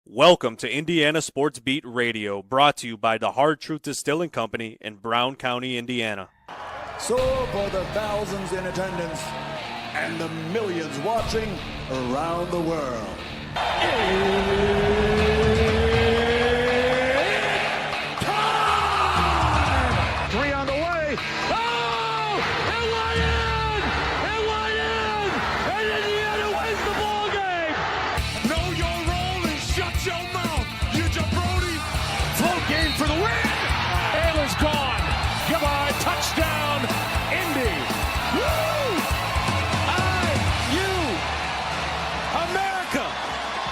Welcome to Indiana Sports Beat Radio, brought to you by the Hard Truth Distilling Company in Brown County, Indiana. So for the thousands in attendance and the millions watching around the world, it's time! 3 on the way. Oh! It went in! It went in! And Indiana wins the ball game! Know your role and shut your mouth, you jabroni! Float game for the win! Ayler's gone. Goodbye, touchdown, Indy! Woo! IU! America!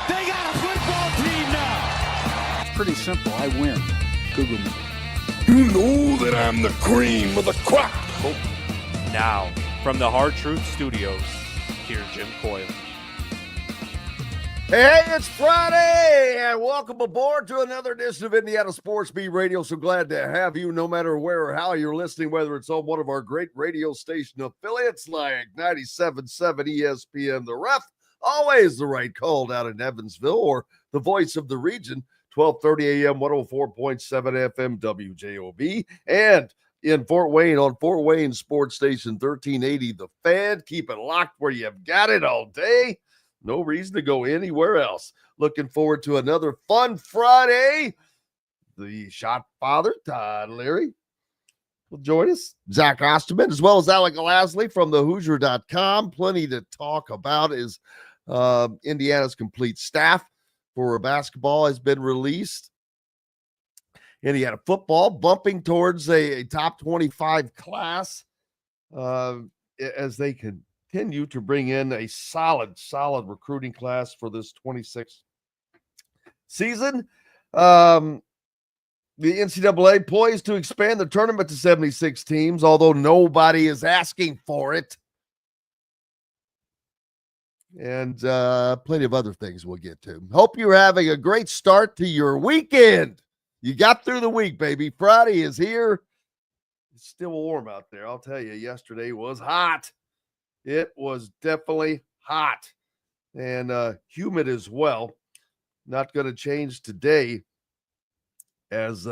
They got a football team now! It's pretty simple. I win. Google me. You know that I'm the cream of the crop. Now, from the Hard Truth Studios, here's Jim Coyle. Hey, it's Friday, and welcome aboard to another edition of Indiana Sports Beat Radio. So glad to have you, no matter where or how you're listening, whether it's on one of our great radio station affiliates like 97.7 ESPN, The Ref, always the right call down in Evansville, or the voice of the region, 1230 AM, 104.7 FM WJOB, and in Fort Wayne on Fort Wayne Sports Station 1380, The Fan. Keep it locked where you've got it all day. No reason to go anywhere else. Looking forward to another fun Friday. The shot father, Todd Leary, will join us. Zach Osterman, as well as Alec Lasley from the Hoosier.com. Plenty to talk about is Indiana's complete staff for basketball has been released. Indiana football bumping towards a top 25 class as they continue to bring in a solid recruiting class for this 26 season. The NCAA poised to expand the tournament to 76 teams, although nobody is asking for it. And plenty of other things we'll get to. Hope you're having a great start to your weekend. You got through the week, baby. Friday is here. It's still warm out there. I'll tell you, yesterday was hot. It was definitely hot and humid as well. Not going to change today, as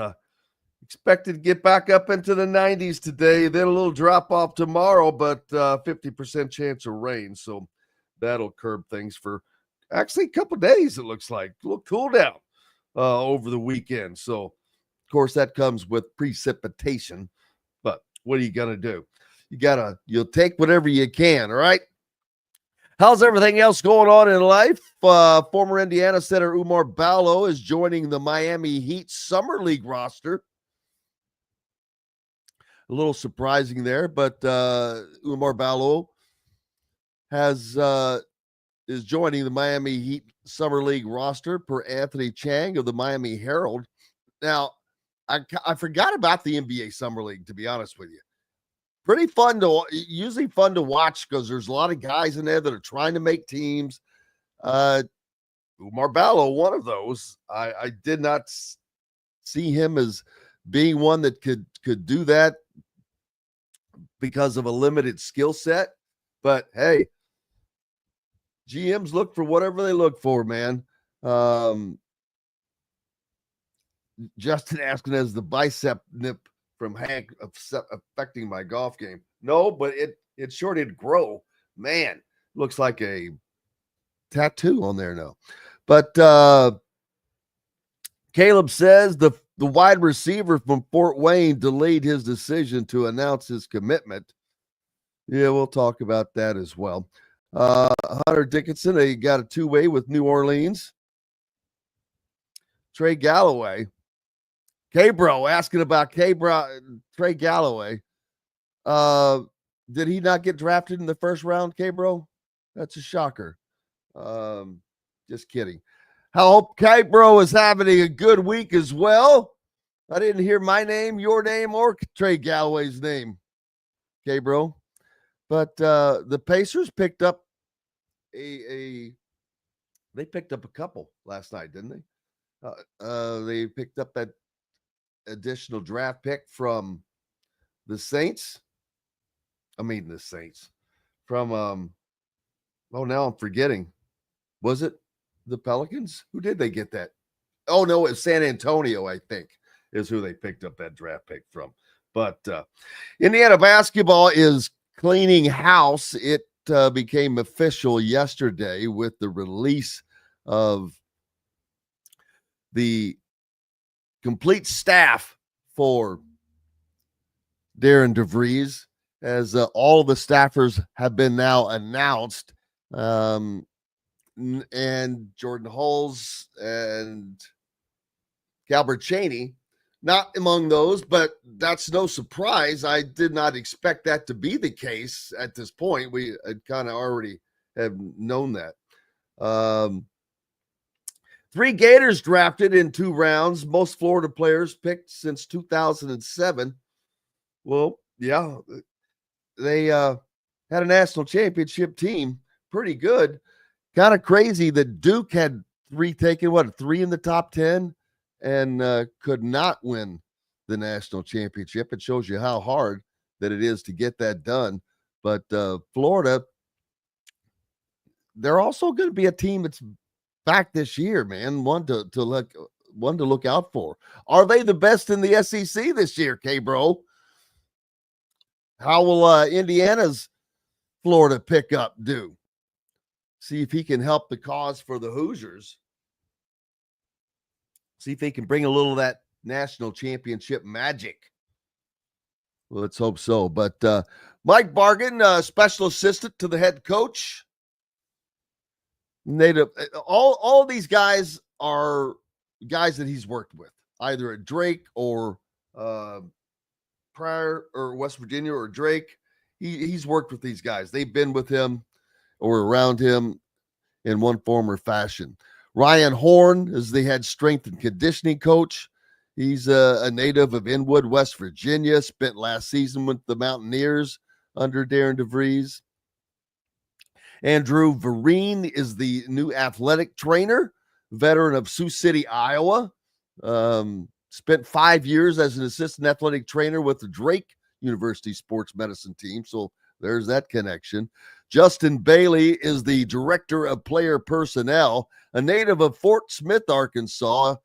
expected to get back up into the 90s today. Then a little drop off tomorrow, but 50% chance of rain. So that'll curb things for actually a couple days, it looks like. A little cool down over the weekend. So, of course, that comes with precipitation. But what are you going to do? You'll take whatever you can, all right? How's everything else going on in life? Former Indiana center Oumar Ballo is joining the Miami Heat Summer League roster. A little surprising there, but Oumar Ballo is joining the Miami Heat Summer League roster per Anthony Chang of the Miami Herald. Now, I forgot about the NBA Summer League, to be honest with you. Pretty fun usually fun to watch because there's a lot of guys in there that are trying to make teams. Oumar Ballo, one of those. I did not see him as being one that could do that because of a limited skill set. But hey, GMs look for whatever they look for, man. Justin asking, as the bicep nip from Hank affecting my golf game? No, but it sure did grow. Man, looks like a tattoo on there now. But Caleb says the wide receiver from Fort Wayne delayed his decision to announce his commitment. Yeah, we'll talk about that as well. Hunter Dickinson, he got a two-way with New Orleans. Trey Galloway. K-Bro asking about Trey Galloway. Did he not get drafted in the first round, K-Bro? That's a shocker. Just kidding. I hope K-Bro is having a good week as well. I didn't hear my name, your name, or Trey Galloway's name, K-Bro. But the Pacers picked up they picked up a couple last night, didn't they? They picked up that additional draft pick from the Saints. From now I'm forgetting. Was it the Pelicans? Who did they get that? Oh, no, it's San Antonio, I think, is who they picked up that draft pick from. But Indiana basketball is cleaning house. It became official yesterday with the release of the complete staff for Darren DeVries, as all of the staffers have been now announced. And Jordan Hulls and Calbert Chaney, not among those, but that's no surprise. I did not expect that to be the case at this point. We kind of already have known that. 3 Gators drafted in 2 rounds, most Florida players picked since 2007. Well, yeah, they had a national championship team. Pretty good. Kind of crazy that Duke had 3 taken, 3 in the top 10, and could not win the national championship. It shows you how hard that it is to get that done. But Florida, they're also going to be a team that's back this year, man. One to look out for. Are they the best in the SEC this year, K-Bro? How will Indiana's Florida pickup do? See if he can help the cause for the Hoosiers. See if he can bring a little of that national championship magic. Well, let's hope so. But Mike Bargan, special assistant to the head coach. Native, all these guys are guys that he's worked with, either at Drake or Pryor or West Virginia or Drake. He's worked with these guys. They've been with him or around him in one form or fashion. Ryan Horn is the head strength and conditioning coach. He's a native of Inwood, West Virginia, spent last season with the Mountaineers under Darren DeVries. Andrew Vereen is the new athletic trainer, veteran of Sioux City, Iowa. Spent 5 years as an assistant athletic trainer with the Drake University sports medicine team. So there's that connection. Justin Bailey is the director of player personnel, a native of Fort Smith, Arkansas.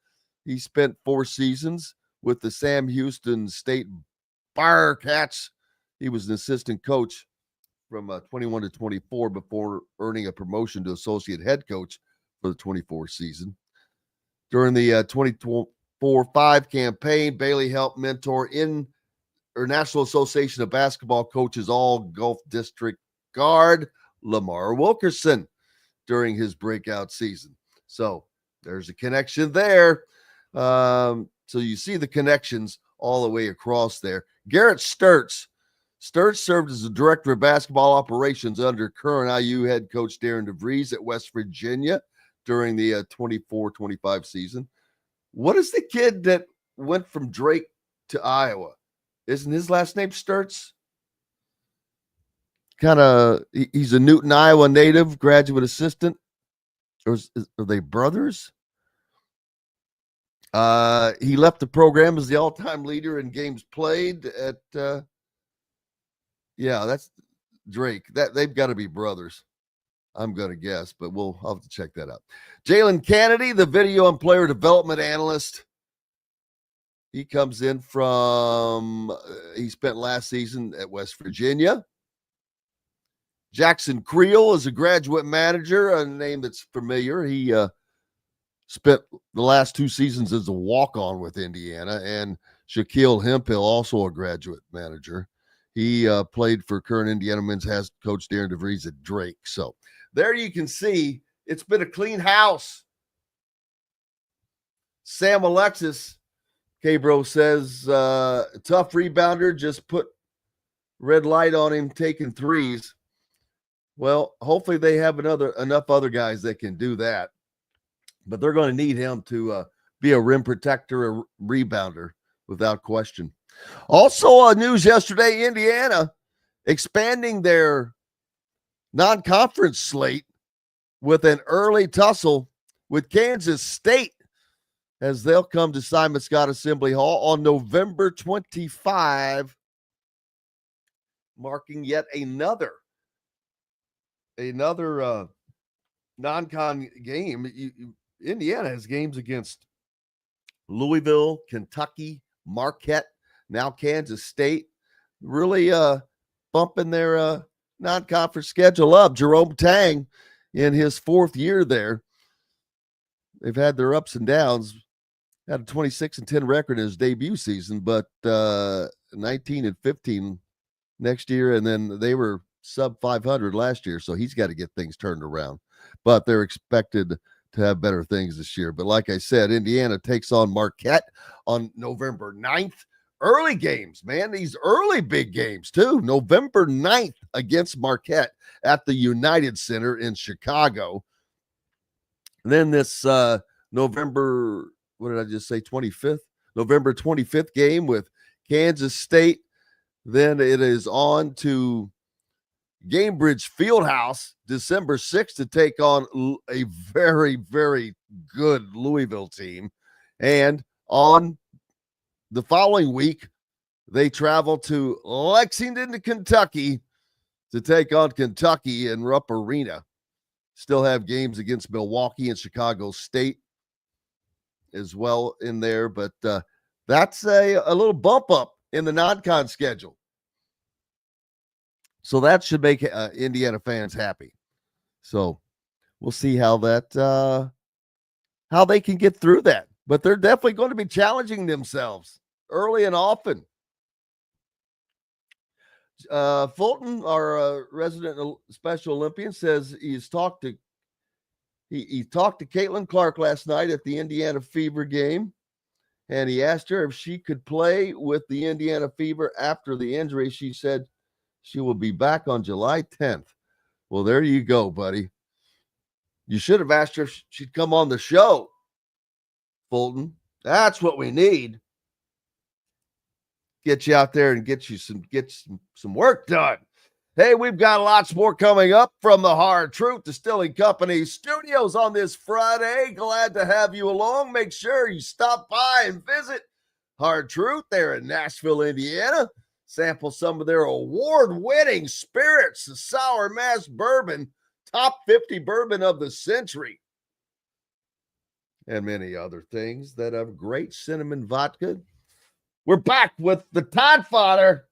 He spent 4 seasons with the Sam Houston State Bearcats. He was an assistant coach from 21 to 24 before earning a promotion to associate head coach for the 24 season. During the 24-5 campaign, Bailey helped mentor National Association of Basketball Coaches All Gulf District guard Lamar Wilkerson during his breakout season. So there's a connection there. So you see the connections all the way across there. Garrett Sturtz served as the director of basketball operations under current IU head coach Darren DeVries at West Virginia during the 24-25 season. What is the kid that went from Drake to Iowa? Isn't his last name Sturtz? He's a Newton, Iowa native, graduate assistant. Or are they brothers? He left the program as the all-time leader in games played at that's Drake. They've got to be brothers, I'm going to guess, but we'll have to check that out. Jalen Kennedy, the video and player development analyst. He comes in from, he spent last season at West Virginia. Jackson Creel is a graduate manager, a name that's familiar. He spent the last 2 seasons as a walk-on with Indiana, and Shaquille Hemphill, also a graduate manager. He played for current Indiana men's head coach Darren DeVries at Drake. So there you can see it's been a clean house. Sam Alexis, K-Bro says, tough rebounder, just put red light on him taking threes. Well, hopefully they have enough other guys that can do that. But they're going to need him to be a rim protector, a rebounder, without question. Also, news yesterday, Indiana expanding their non-conference slate with an early tussle with Kansas State, as they'll come to Simon Scott Assembly Hall on November 25, marking yet another non-con game, Indiana has games against Louisville, Kentucky, Marquette, now Kansas State, really bumping their non-conference schedule up. Jerome Tang in his 4th year there. They've had their ups and downs. Had a 26-10 record in his debut season, but 19-15 next year, and then they were sub 500 last year, so he's got to get things turned around. But they're expected to have better things this year. But like I said, Indiana takes on Marquette on November 9th. Early games, man. These early big games, too. November 9th against Marquette at the United Center in Chicago. And then this November, what did I just say, 25th? November 25th game with Kansas State. Then it is on to Gamebridge Fieldhouse, December 6th, to take on a very, very good Louisville team. And on the following week, they travel to Lexington, Kentucky to take on Kentucky in Rupp Arena. Still have games against Milwaukee and Chicago State as well in there, but that's a little bump up in the non-con schedule. So that should make Indiana fans happy. So we'll see how that how they can get through that. But they're definitely going to be challenging themselves early and often. Fulton, our resident Special Olympian, says he's talked to Caitlin Clark last night at the Indiana Fever game, and he asked her if she could play with the Indiana Fever after the injury. She said she will be back on July 10th. Well, there you go, buddy. You should have asked her if she'd come on the show, Fulton. That's what we need. Get you out there and get some work done. Hey, we've got lots more coming up from the Hard Truth Distilling Company studios on this Friday. Glad to have you along. Make sure you stop by and visit Hard Truth there in Nashville, Indiana. Sample some of their award-winning spirits, the Sour Mash Bourbon, top 50 bourbon of the century, and many other things that have great cinnamon vodka. We're back with the Todd Father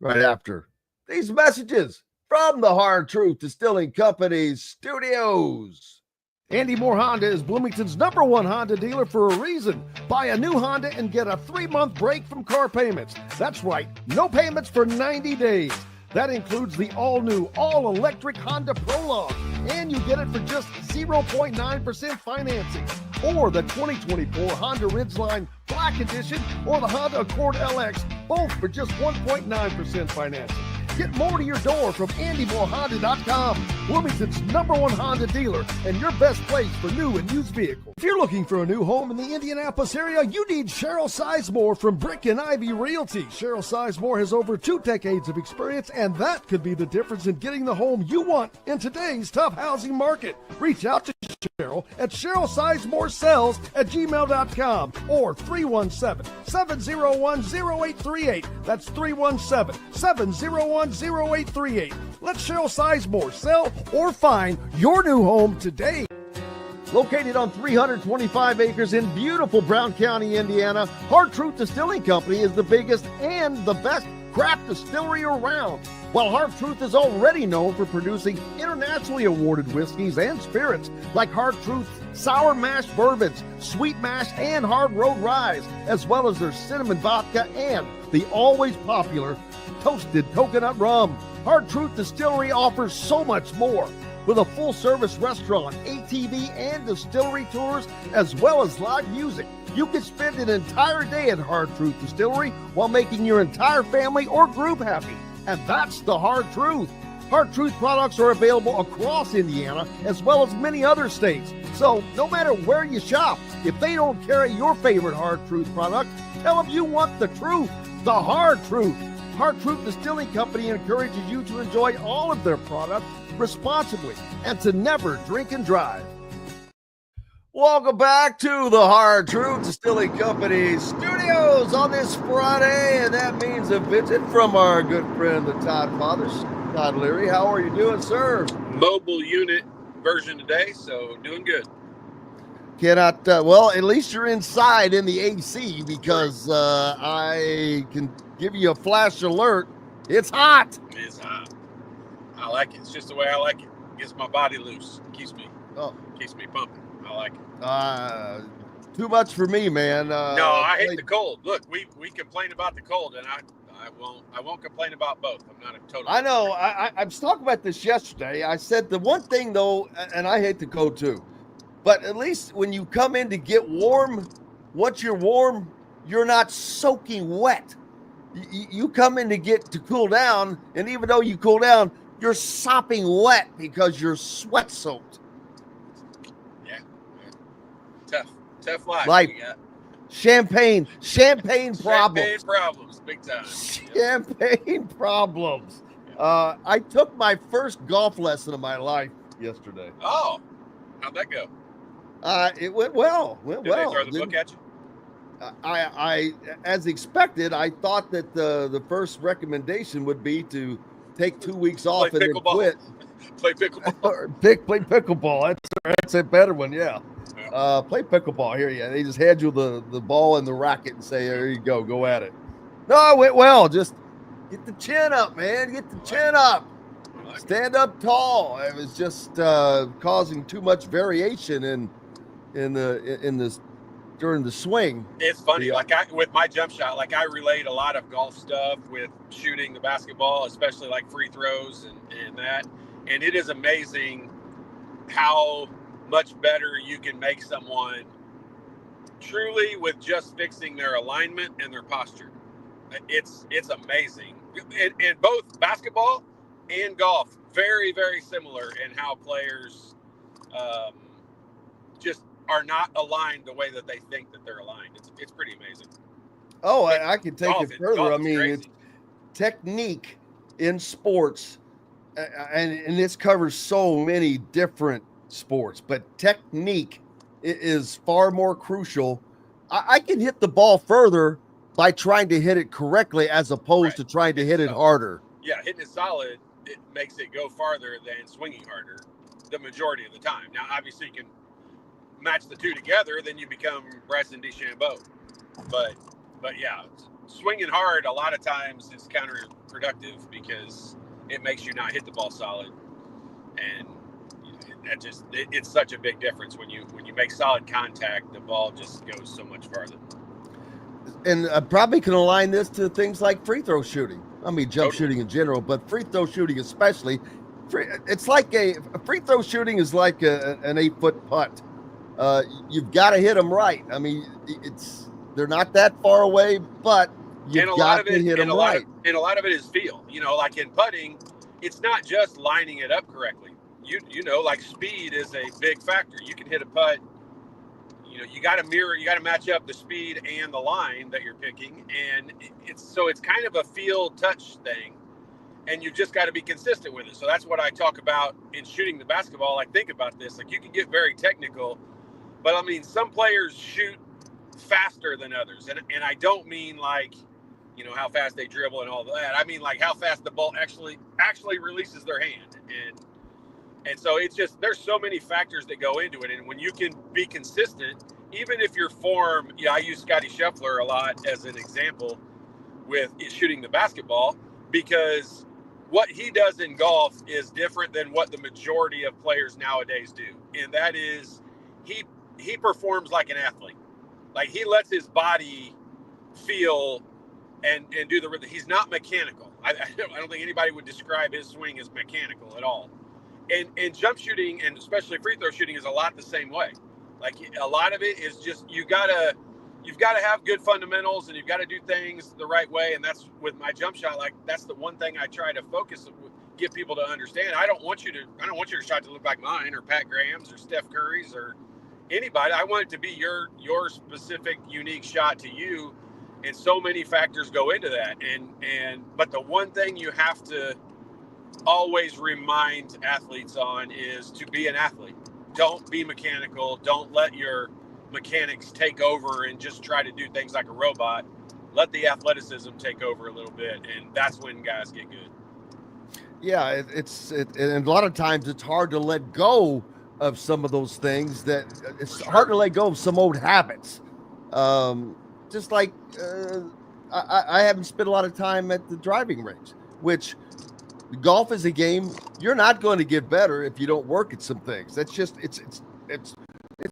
right after these messages from the Hard Truth Distilling Company studios. Andy Moore Honda is Bloomington's #1 Honda dealer for a reason. Buy a new Honda and get a 3-month break from car payments. That's right, no payments for 90 days. That includes the all-new, all-electric Honda Prologue, and you get it for just 0.9% financing. Or the 2024 Honda Ridgeline Black Edition or the Honda Accord LX, both for just 1.9% financing. Get more to your door from AndyMooreHonda.com, Bloomington's #1 Honda dealer and your best place for new and used vehicles. If you're looking for a new home in the Indianapolis area, you need Cheryl Sizemore from Brick and Ivy Realty. Cheryl Sizemore has over 2 decades of experience, and that could be the difference in getting the home you want in today's tough housing market. Reach out to Cheryl at CherylSizemore@gmail.com or 317-701-0838. That's 317-701-0838. Let Cheryl Sizemore sell or find your new home today. Located on 325 acres in beautiful Brown County, Indiana, Hard Truth Distilling Company is the biggest and the best craft distillery around. While Hard Truth is already known for producing internationally awarded whiskeys and spirits like Hard Truth Sour Mash Bourbons, Sweet Mash, and Hard Road Rye, as well as their cinnamon vodka and the always popular Toasted Coconut Rum. Hard Truth Distillery offers so much more. With a full-service restaurant, ATV, and distillery tours, as well as live music, you can spend an entire day at Hard Truth Distillery while making your entire family or group happy. And that's the Hard Truth. Hard Truth products are available across Indiana, as well as many other states. So no matter where you shop, if they don't carry your favorite Hard Truth product, tell them you want the truth, the Hard Truth. Hard Truth Distilling Company encourages you to enjoy all of their products responsibly and to never drink and drive. Welcome back to the Hard Truth Distilling Company studios on this Friday, and that means a visit from our good friend, the Todd Father, Todd Leary. How are you doing, sir? Mobile unit version today, so doing good. Cannot, well, at least you're inside in the AC because I can give you a flash alert. It's hot. It's hot. I like it. It's just the way I like it. Gets my body loose. Keeps me pumping. I like it. Too much for me, man. No, I hate the cold. Look, we complain about the cold, and I won't complain about both. I'm not a total. I know. I was talking about this yesterday. I said the one thing though, and I hate the cold too, but at least when you come in to get warm, once you're warm, you're not soaking wet. You come in to cool down, and even though you cool down, you're sopping wet because you're sweat soaked. Yeah. Tough life. Like champagne problems. Champagne problems, big time. Champagne problems. I took my first golf lesson of my life yesterday. Oh, how'd that go? It went well. Did they throw the book at you? I as expected, I thought that the first recommendation would be to take 2 weeks off and then quit. Play pickleball. Play pickleball. That's a better one, yeah. Play pickleball here. Yeah, they just hand you the ball and the racket and say, "There you go at it." No, it went well. Just get the chin up, man. Get the chin up. Stand up tall. It was just causing too much variation during the swing. It's funny, with my jump shot, I relate a lot of golf stuff with shooting the basketball, especially like free throws and that. And it is amazing how much better you can make someone truly with just fixing their alignment and their posture. It's amazing. In both basketball and golf, very, very similar in how players just are not aligned the way that they think that they're aligned. It's pretty amazing. Oh, I can take it further. I mean, crazy. It's technique in sports, and this covers so many different sports, but technique is far more crucial. I can hit the ball further by trying to hit it correctly as opposed to trying to hit it harder. Yeah, hitting it solid, it makes it go farther than swinging harder the majority of the time. Now, obviously, you can match the two together, then you become Bryson DeChambeau. But yeah, swinging hard a lot of times is counterproductive because it makes you not hit the ball solid, and it's such a big difference when you make solid contact. The ball just goes so much farther. And I probably can align this to things like free throw shooting. I mean, jump shooting in general, but free throw shooting especially. It's like a free throw shooting is like an 8-foot putt. You've got to hit them right. I mean, they're not that far away, but you've got to hit them right. And a lot of it is feel. Like in putting, it's not just lining it up correctly. Like speed is a big factor. You can hit a putt. You got to match up the speed and the line that you're picking, and it's kind of a feel touch thing, and you just got to be consistent with it. So that's what I talk about in shooting the basketball. I think about this, you can get very technical, but I mean, some players shoot faster than others, and I don't mean how fast they dribble and all that. I mean how fast the ball actually releases their hand, and so it's just, there's so many factors that go into it. And when you can be consistent, even if your form, I use Scotty Scheffler a lot as an example with shooting the basketball, because what he does in golf is different than what the majority of players nowadays do. And that is he performs like an athlete. He lets his body feel and do the rhythm. He's not mechanical. I don't think anybody would describe his swing as mechanical at all. And jump shooting, and especially free throw shooting, is a lot the same way. A lot of it is just you've got to have good fundamentals, and you've got to do things the right way. And that's with my jump shot. That's the one thing I try to focus, get people to understand. I don't want your shot to look like mine or Pat Graham's or Steph Curry's or anybody. I want it to be your specific, unique shot to you. And so many factors go into that. But the one thing you have to always remind athletes on is to be an athlete. Don't be mechanical. Don't let your mechanics take over and just try to do things like a robot. Let the athleticism take over a little bit, and that's when guys get good. Yeah, and a lot of times it's hard to let go of some of those things that it's hard to let go of some old habits. Just like I haven't spent a lot of time at the driving range, which golf is a game. You're not going to get better if you don't work at some things. That's just, it's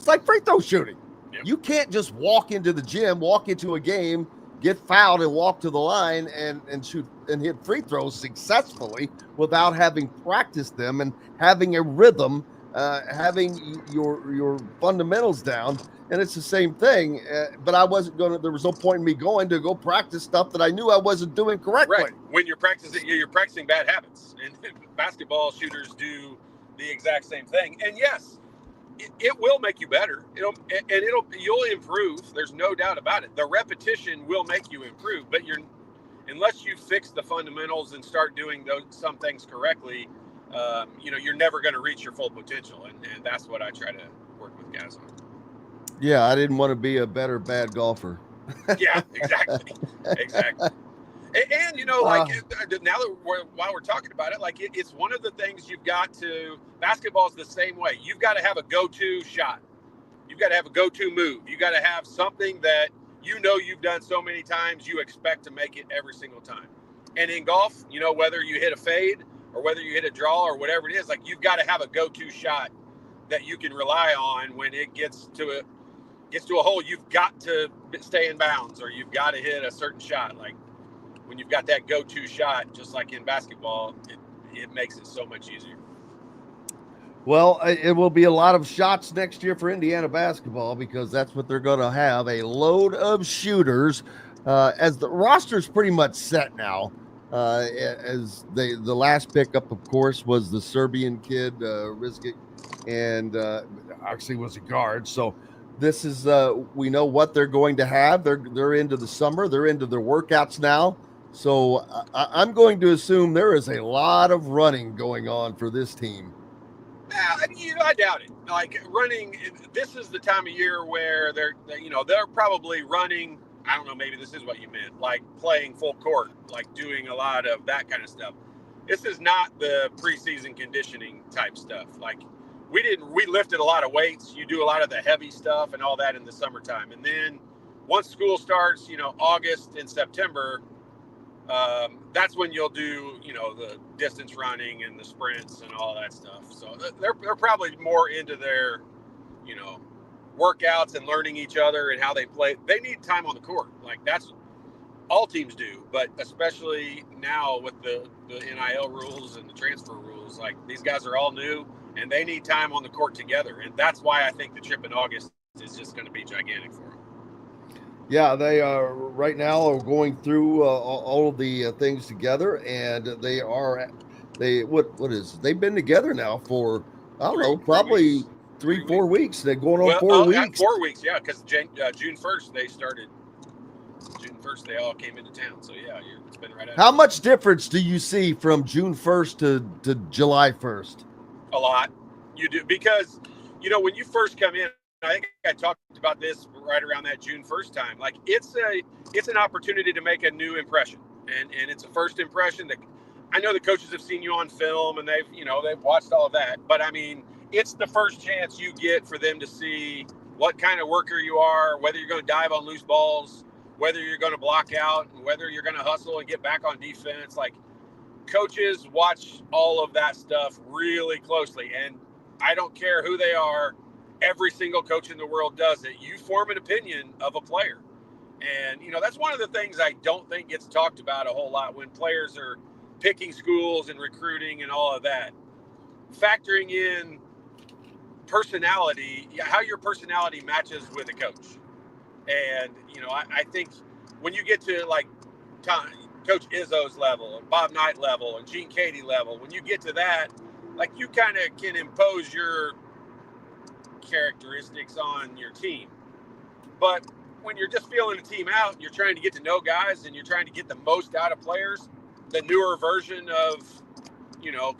like free throw shooting. Yep. You can't just walk into the gym, walk into a game, get fouled and walk to the line and shoot and hit free throws successfully without having practiced them and having a rhythm, having your fundamentals down. And it's the same thing, but I wasn't going to, there was no point in me going to go practice stuff that I knew I wasn't doing correctly. Right. When you're practicing bad habits, and basketball shooters do the exact same thing. And yes, it will make you better. You'll improve. There's no doubt about it. The repetition will make you improve, but unless you fix the fundamentals and start doing some things correctly, you're never going to reach your full potential. And that's what I try to work with guys on. Yeah, I didn't want to be a better bad golfer. Yeah, exactly. Exactly. And now that while we're talking about it, like it's one of the things you've got to, basketball's the same way. You've got to have a go-to shot. You've got to have a go-to move. You got to have something that you've done so many times, you expect to make it every single time. And in golf, whether you hit a fade or whether you hit a draw or whatever it is, like you've got to have a go-to shot that you can rely on when it gets to a hole. You've got to stay in bounds, or you've got to hit a certain shot. Like when you've got that go-to shot, just like in basketball, it makes it so much easier. Well, it will be a lot of shots next year for Indiana basketball because that's what they're going to have, a load of shooters, as the roster's pretty much set now. As the last pickup, of course, was the Serbian kid, Rizkic, and actually was a guard. So this is, we know what they're going to have. They're into the summer. They're into their workouts now. So I'm going to assume there is a lot of running going on for this team. I doubt it. Like running, this is the time of year where they're probably running. I don't know, maybe this is what you meant, like playing full court, like doing a lot of that kind of stuff. This is not the preseason conditioning type stuff. Like we lifted a lot of weights. You do a lot of the heavy stuff and all that in the summertime. And then once school starts, August and September, that's when you'll do, the distance running and the sprints and all that stuff. So they're probably more into their, workouts and learning each other and how they play. They need time on the court. Like that's all teams do, but especially now with the NIL rules and the transfer rules, like these guys are all new and they need time on the court together. And that's why I think the trip in August is just going to be gigantic for them. Yeah, they are right now are going through all of the things together, and they've been together now for, I don't know, probably 3-4 weeks. They're going on 4 weeks. 4 weeks, yeah, because June 1st they started. June 1st they all came into town. So yeah, it's been right. How much difference do you see from June 1st to July 1st? A lot. You do, because when you first come in, I think I talked about this right around that June 1st time. Like it's an opportunity to make a new impression, and it's a first impression that I know the coaches have seen you on film and they've watched all of that. But I mean, it's the first chance you get for them to see what kind of worker you are, whether you're going to dive on loose balls, whether you're going to block out, and whether you're going to hustle and get back on defense. Like coaches watch all of that stuff really closely, and I don't care who they are. Every single coach in the world does it. You form an opinion of a player. And, that's one of the things I don't think gets talked about a whole lot when players are picking schools and recruiting and all of that. Factoring in personality, how your personality matches with a coach. And, I think when you get to like Coach Izzo's level and Bob Knight level and Gene Cady level, when you get to that, like you kind of can impose your characteristics on your team. But when you're just feeling a team out, you're trying to get to know guys and you're trying to get the most out of players, the newer version of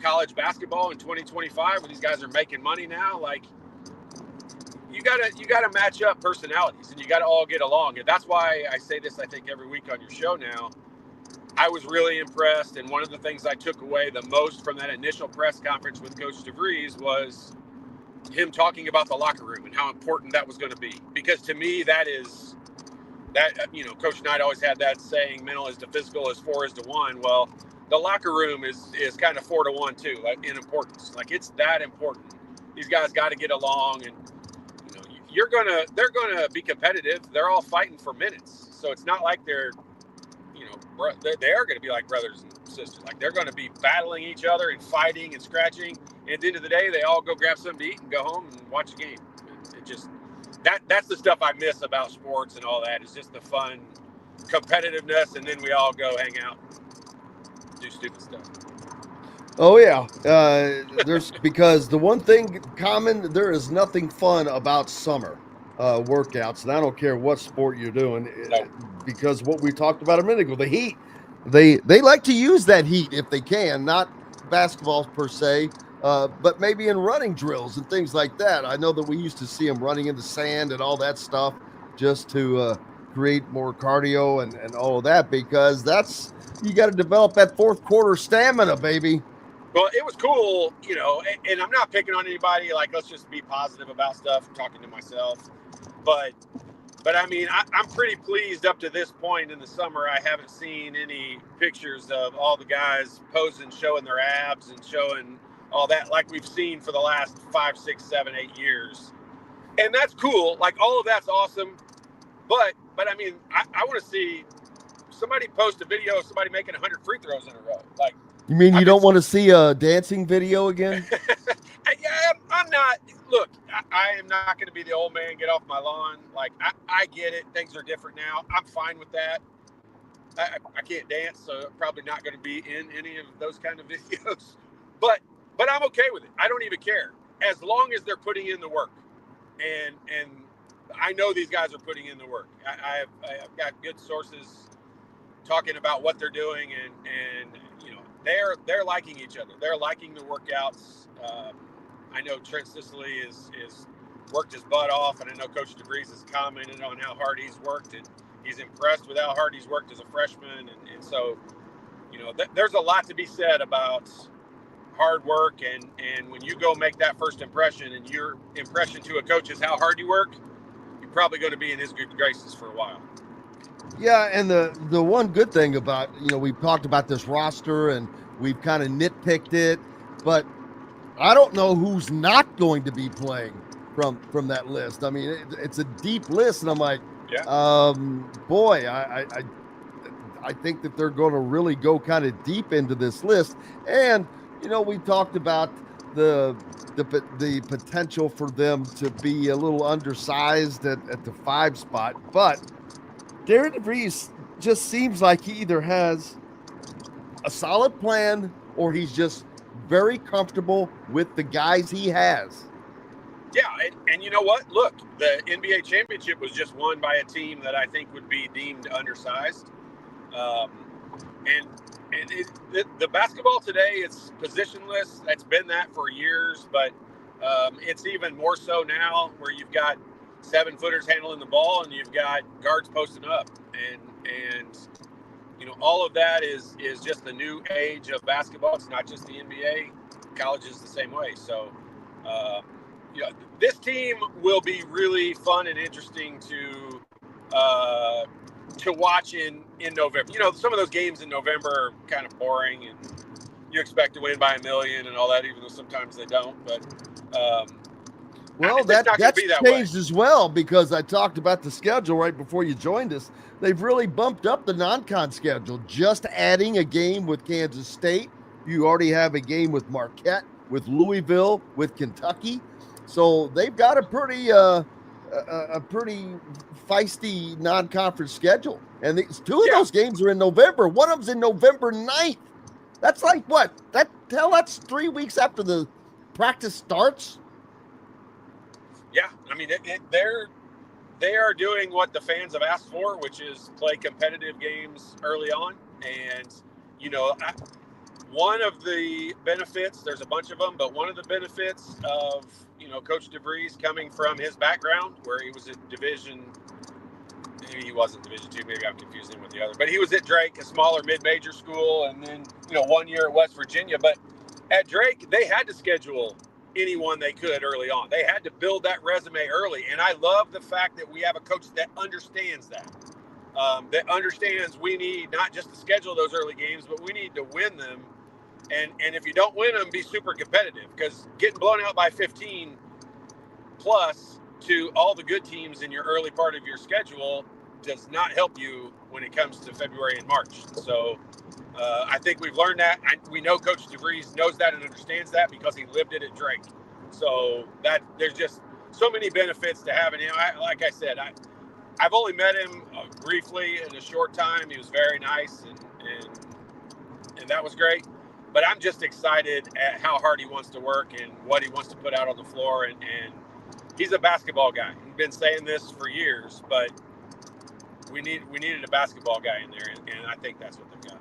college basketball in 2025 when these guys are making money now, like you gotta match up personalities and you gotta all get along. And that's why I say this, I think, every week on your show now. I was really impressed, and one of the things I took away the most from that initial press conference with Coach DeVries was him talking about the locker room and how important that was going to be. Because to me, that, Coach Knight always had that saying, mental is to physical as 4 is to 1. Well, the locker room is kind of 4 to 1 too, like, in importance. Like, it's that important. These guys got to get along, and they're gonna be competitive. They're all fighting for minutes, so it's not like they are going to be like brothers and sisters. Like, they're going to be battling each other and fighting and scratching. And at the end of the day, they all go grab something to eat and go home and watch a game. It just that's the stuff I miss about sports and all that. Is just the fun competitiveness, and then we all go hang out, and do stupid stuff. Oh yeah, there's because the one thing common, there is nothing fun about summer workouts, and I don't care what sport you're doing, because what we talked about a minute ago, the heat, they like to use that heat if they can, not basketball per se, but maybe in running drills and things like that. I know that we used to see them running in the sand and all that stuff just to create more cardio and all of that, because you got to develop that fourth quarter stamina, baby. Well, it was cool, and I'm not picking on anybody. Like, let's just be positive about stuff. I'm talking to myself, but I mean, I'm pretty pleased up to this point in the summer. I haven't seen any pictures of all the guys posing, showing their abs and showing all that like we've seen for the last 5, 6, 7, 8 years, and that's cool. Like, all of that's awesome, but I mean, I want to see somebody post a video of somebody making 100 free throws in a row, like. You mean you don't want to see a dancing video again? I'm not. Look, I am not going to be the old man, get off my lawn. Like, I get it. Things are different now. I'm fine with that. I can't dance, so I'm probably not going to be in any of those kind of videos. But I'm okay with it. I don't even care, as long as they're putting in the work. And I know these guys are putting in the work. I've got good sources talking about what they're doing, and they're liking each other. They're liking the workouts. I know Trent Sicily is worked his butt off, and I know Coach DeVries has commented on how hard he's worked, and he's impressed with how hard he's worked as a freshman. And so, there's a lot to be said about hard work, and when you go make that first impression, and your impression to a coach is how hard you work, you're probably going to be in his good graces for a while. Yeah, and the one good thing about, we've talked about this roster and we've kind of nitpicked it, but I don't know who's not going to be playing from that list. I mean, it's a deep list, and I'm like, boy, I think that they're going to really go kind of deep into this list. And we talked about the potential for them to be a little undersized at the 5 spot, but Darren DeVries just seems like he either has a solid plan or he's just very comfortable with the guys he has. Yeah, and you know what? Look, the NBA championship was just won by a team that I think would be deemed undersized. The basketball today, it's positionless. That's been that for years, but it's even more so now, where you've got 7-footers handling the ball, and you've got guards posting up, and all of that is just the new age of basketball. It's not just the NBA. College is the same way. So, this team will be really fun and interesting to watch in November. Some of those games in November are kind of boring, and you expect to win by 1 million and all that, even though sometimes they don't. But well, that's changed as well, because I talked about the schedule right before you joined us. They've really bumped up the non-con schedule, just adding a game with Kansas State. You already have a game with Marquette, with Louisville, with Kentucky. So they've got a pretty feisty non-conference schedule. And two of those games are in November. One of them's in November 9th. That's like what? That's 3 weeks after the practice starts. Yeah, I mean, they are doing what the fans have asked for, which is play competitive games early on. And, one of the benefits, there's a bunch of them, but one of the benefits of, Coach DeVries coming from his background, where he was at maybe he wasn't Division II, maybe I'm confusing him with the other, but he was at Drake, a smaller mid-major school, and then, 1 year at West Virginia. But at Drake, they had to schedule anyone they could early on. They had to build that resume early, and I love the fact that we have a coach that understands that. That understands we need not just to schedule those early games, but we need to win them. And if you don't win them, be super competitive, because getting blown out by 15 plus to all the good teams in your early part of your schedule does not help you when it comes to February and March. So I think we've learned that. We know Coach DeVries knows that and understands that because he lived it at Drake. So that there's just so many benefits to having him. Like I said, I've only met him briefly in a short time. He was very nice, and that was great. But I'm just excited at how hard he wants to work and what he wants to put out on the floor. And he's a basketball guy. We've been saying this for years, but we needed a basketball guy in there, and I think that's what they've got.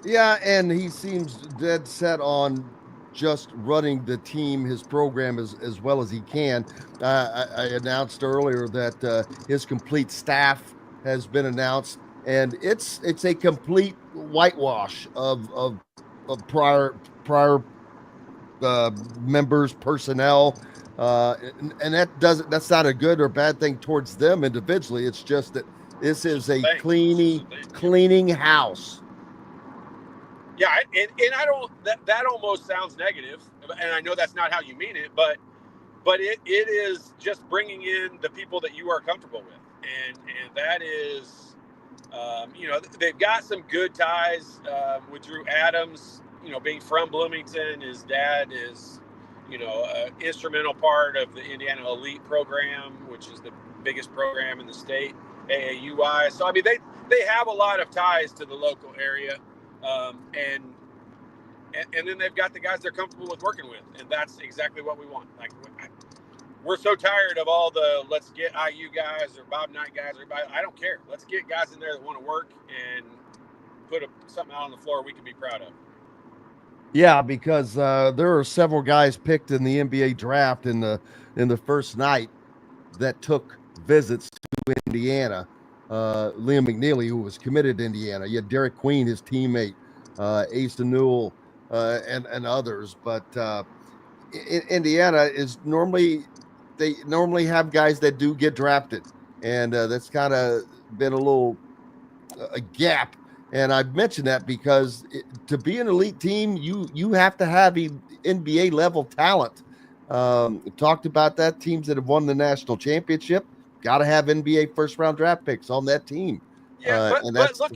Yeah, and he seems dead set on just running the team, his program as well as he can. I announced earlier that his complete staff has been announced, and it's a complete whitewash of prior members, personnel, and that's not a good or bad thing towards them individually. It's just that this is a cleaning house. Yeah, and I don't. That almost sounds negative, and I know that's not how you mean it, but it is just bringing in the people that you are comfortable with, and that is, they've got some good ties with Drew Adams. Being from Bloomington, his dad is, an instrumental part of the Indiana Elite program, which is the biggest program in the state, AAUI. So I mean, they have a lot of ties to the local area. And then they've got the guys they're comfortable with working with, and that's exactly what we want. Like, we're so tired of all the let's get IU guys or Bob Knight guys, or I don't care. Let's get guys in there that want to work and put something out on the floor we can be proud of. Yeah, because there are several guys picked in the NBA draft in the first night that took visits to Indiana. Liam McNeely, who was committed to Indiana. You had Derek Queen, his teammate, Ace Newell, and others. But Indiana is normally have guys that do get drafted, and that's kind of been a little a gap. And I mentioned that because to be an elite team, you have to have NBA level talent. Talked about that, teams that have won the national championship got to have NBA first round draft picks on that team. Yeah,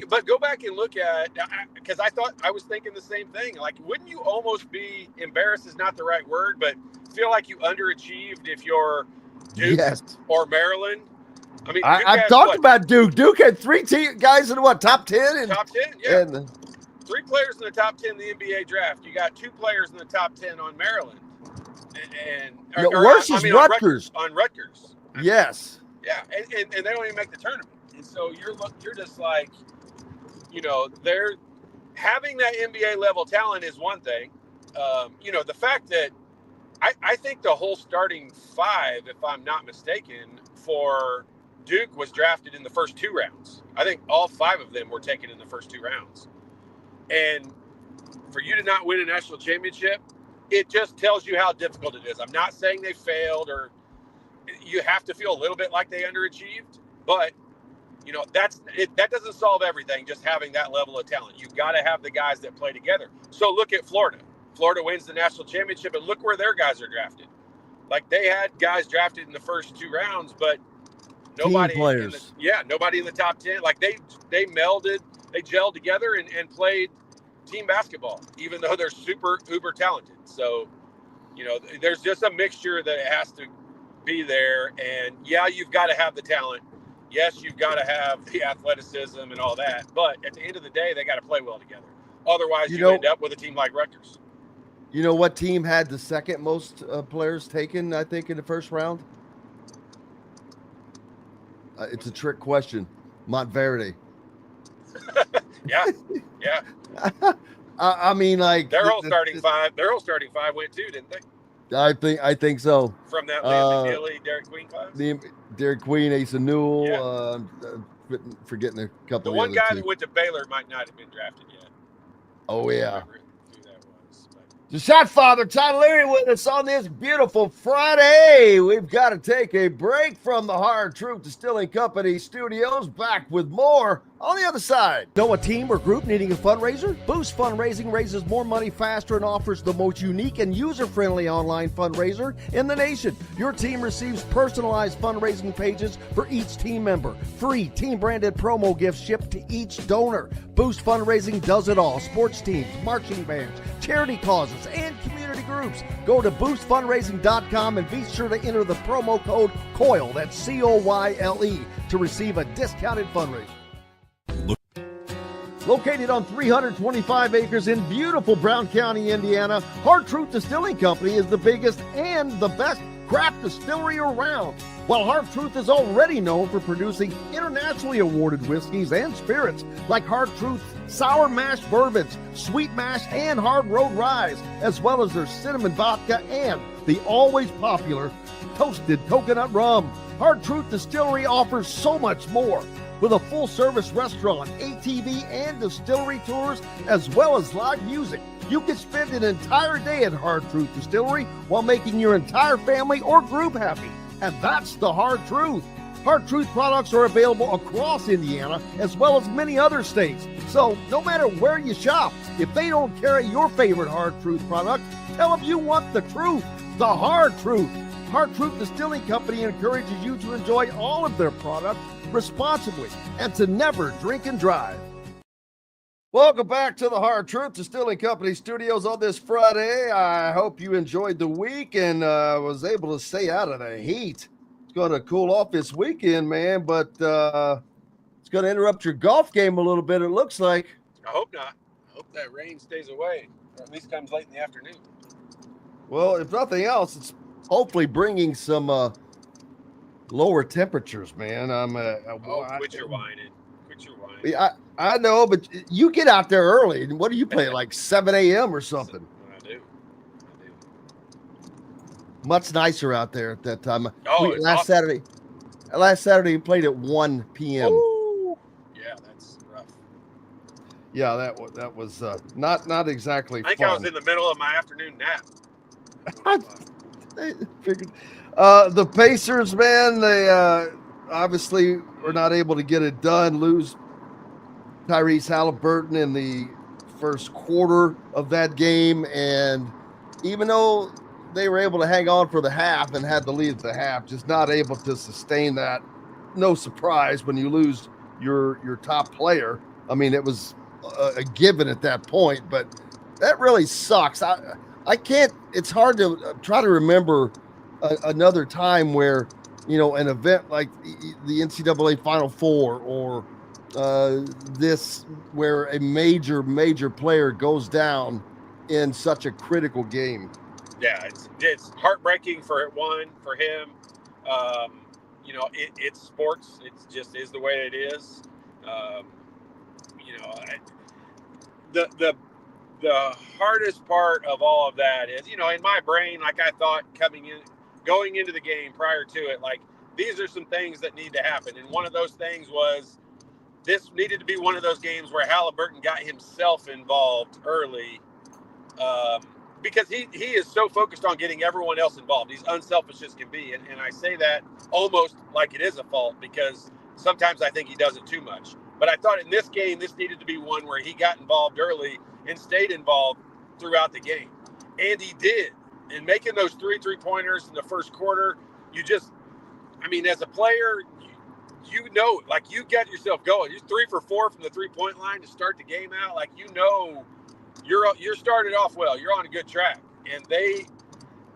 but go back and look at, because I was thinking the same thing. Like, wouldn't you almost be embarrassed is not the right word, but feel like you underachieved if you're Duke or Maryland? I mean, I've talked about Duke. Duke had three guys in top 10. Top 10, yeah. And 3 players in the top 10 in the NBA draft. You got 2 players in the top 10 on Maryland. Versus Rutgers. On Rutgers. Yes. Yeah, and they don't even make the tournament. And so you're just like, they're having that NBA level talent is one thing. The fact that I think the whole starting 5, if I'm not mistaken, for Duke was drafted in the first 2 rounds. I think all 5 of them were taken in the first 2 rounds. And for you to not win a national championship, it just tells you how difficult it is. I'm not saying they failed, or you have to feel a little bit like they underachieved, but that doesn't solve everything, just having that level of talent. You've got to have the guys that play together. So look at Florida. Florida wins the national championship, and look where their guys are drafted. Like, they had guys drafted in the first 2 rounds, but nobody nobody in the top 10. Like, they melded, they gelled together and played team basketball, even though they're super uber talented. So, there's just a mixture that it has to be there. And you've got to have the talent. Yes, you've got to have the athleticism and all that. But at the end of the day, they got to play well together. Otherwise, you end up with a team like Rutgers. You know what team had the second most players taken, I think, in the first round? It's a trick question. Montverde. Yeah. I mean, like, their whole starting five went too, didn't they? I think so. From that Liam McNeely, Derek Queen class? Derek Queen, Asa Newell, forgetting a couple of the one guy that went to Baylor might not have been drafted yet. Oh, yeah. Who that was. The Shot Father, Todd Leary, with us on this beautiful Friday. We've got to take a break from the Hard Truth Distilling Company studios. Back with more on the other side. Know a team or group needing a fundraiser? Boost Fundraising raises more money faster and offers the most unique and user-friendly online fundraiser in the nation. Your team receives personalized fundraising pages for each team member. Free team-branded promo gifts shipped to each donor. Boost Fundraising does it all. Sports teams, marching bands, charity causes, and community groups. Go to boostfundraising.com and be sure to enter the promo code COYLE, that's C-O-Y-L-E, to receive a discounted fundraiser. Located on 325 acres in beautiful Brown County, Indiana, Hard Truth Distilling Company is the biggest and the best craft distillery around. While Hard Truth is already known for producing internationally awarded whiskeys and spirits like Hard Truth sour mash bourbons, sweet mash, and hard road ryes, as well as their cinnamon vodka and the always popular toasted coconut rum. Hard Truth Distillery offers so much more. With a full-service restaurant, ATV, and distillery tours, as well as live music, you can spend an entire day at Hard Truth Distillery while making your entire family or group happy. And that's the Hard Truth. Hard Truth products are available across Indiana, as well as many other states. So no matter where you shop, if they don't carry your favorite Hard Truth product, tell them you want the truth, the Hard Truth. Hard Truth Distilling Company encourages you to enjoy all of their products responsibly and to never drink and drive. Welcome back to the Hard Truth Distilling Company studios on this Friday. I hope you enjoyed the week and was able to stay out of the heat. It's going to cool off this weekend, man, but it's going to interrupt your golf game a little bit, it looks like. I hope not. I hope that rain stays away, or at least comes late in the afternoon. Well, if nothing else, it's hopefully bringing some lower temperatures, man. Quit your whining. Quit your whining. Yeah, I know, but you get out there early. And what do you play, like 7 a.m. or something? I do. Much nicer out there at that time. It's last awesome. Saturday, we played at 1 p.m. Ooh. Yeah, that's rough. Yeah, that was not exactly I think fun. I was in the middle of my afternoon nap. I figured. The Pacers, man, they obviously were not able to get it done. Lose Tyrese Halliburton in the first quarter of that game, and even though they were able to hang on for the half and had the lead at the half, just not able to sustain that. No surprise when you lose your top player. I mean, it was a given at that point, but that really sucks. I can't. It's hard to try to remember another time where, an event like the NCAA Final Four or this, where a major player goes down in such a critical game. Yeah, it's heartbreaking for him. It's sports. It just is the way it is. The hardest part of all of that is, in my brain, like I thought going into the game prior to it, like these are some things that need to happen. And one of those things was this needed to be one of those games where Halliburton got himself involved early, because he is so focused on getting everyone else involved. He's unselfish as can be. And I say that almost like it is a fault, because sometimes I think he does it too much. But I thought in this game, this needed to be one where he got involved early and stayed involved throughout the game. And he did. And making those three-pointers in the first quarter, as a player, like you get yourself going. You're 3 for 4 from the 3-point line to start the game out. Like, you're started off well. You're on a good track. And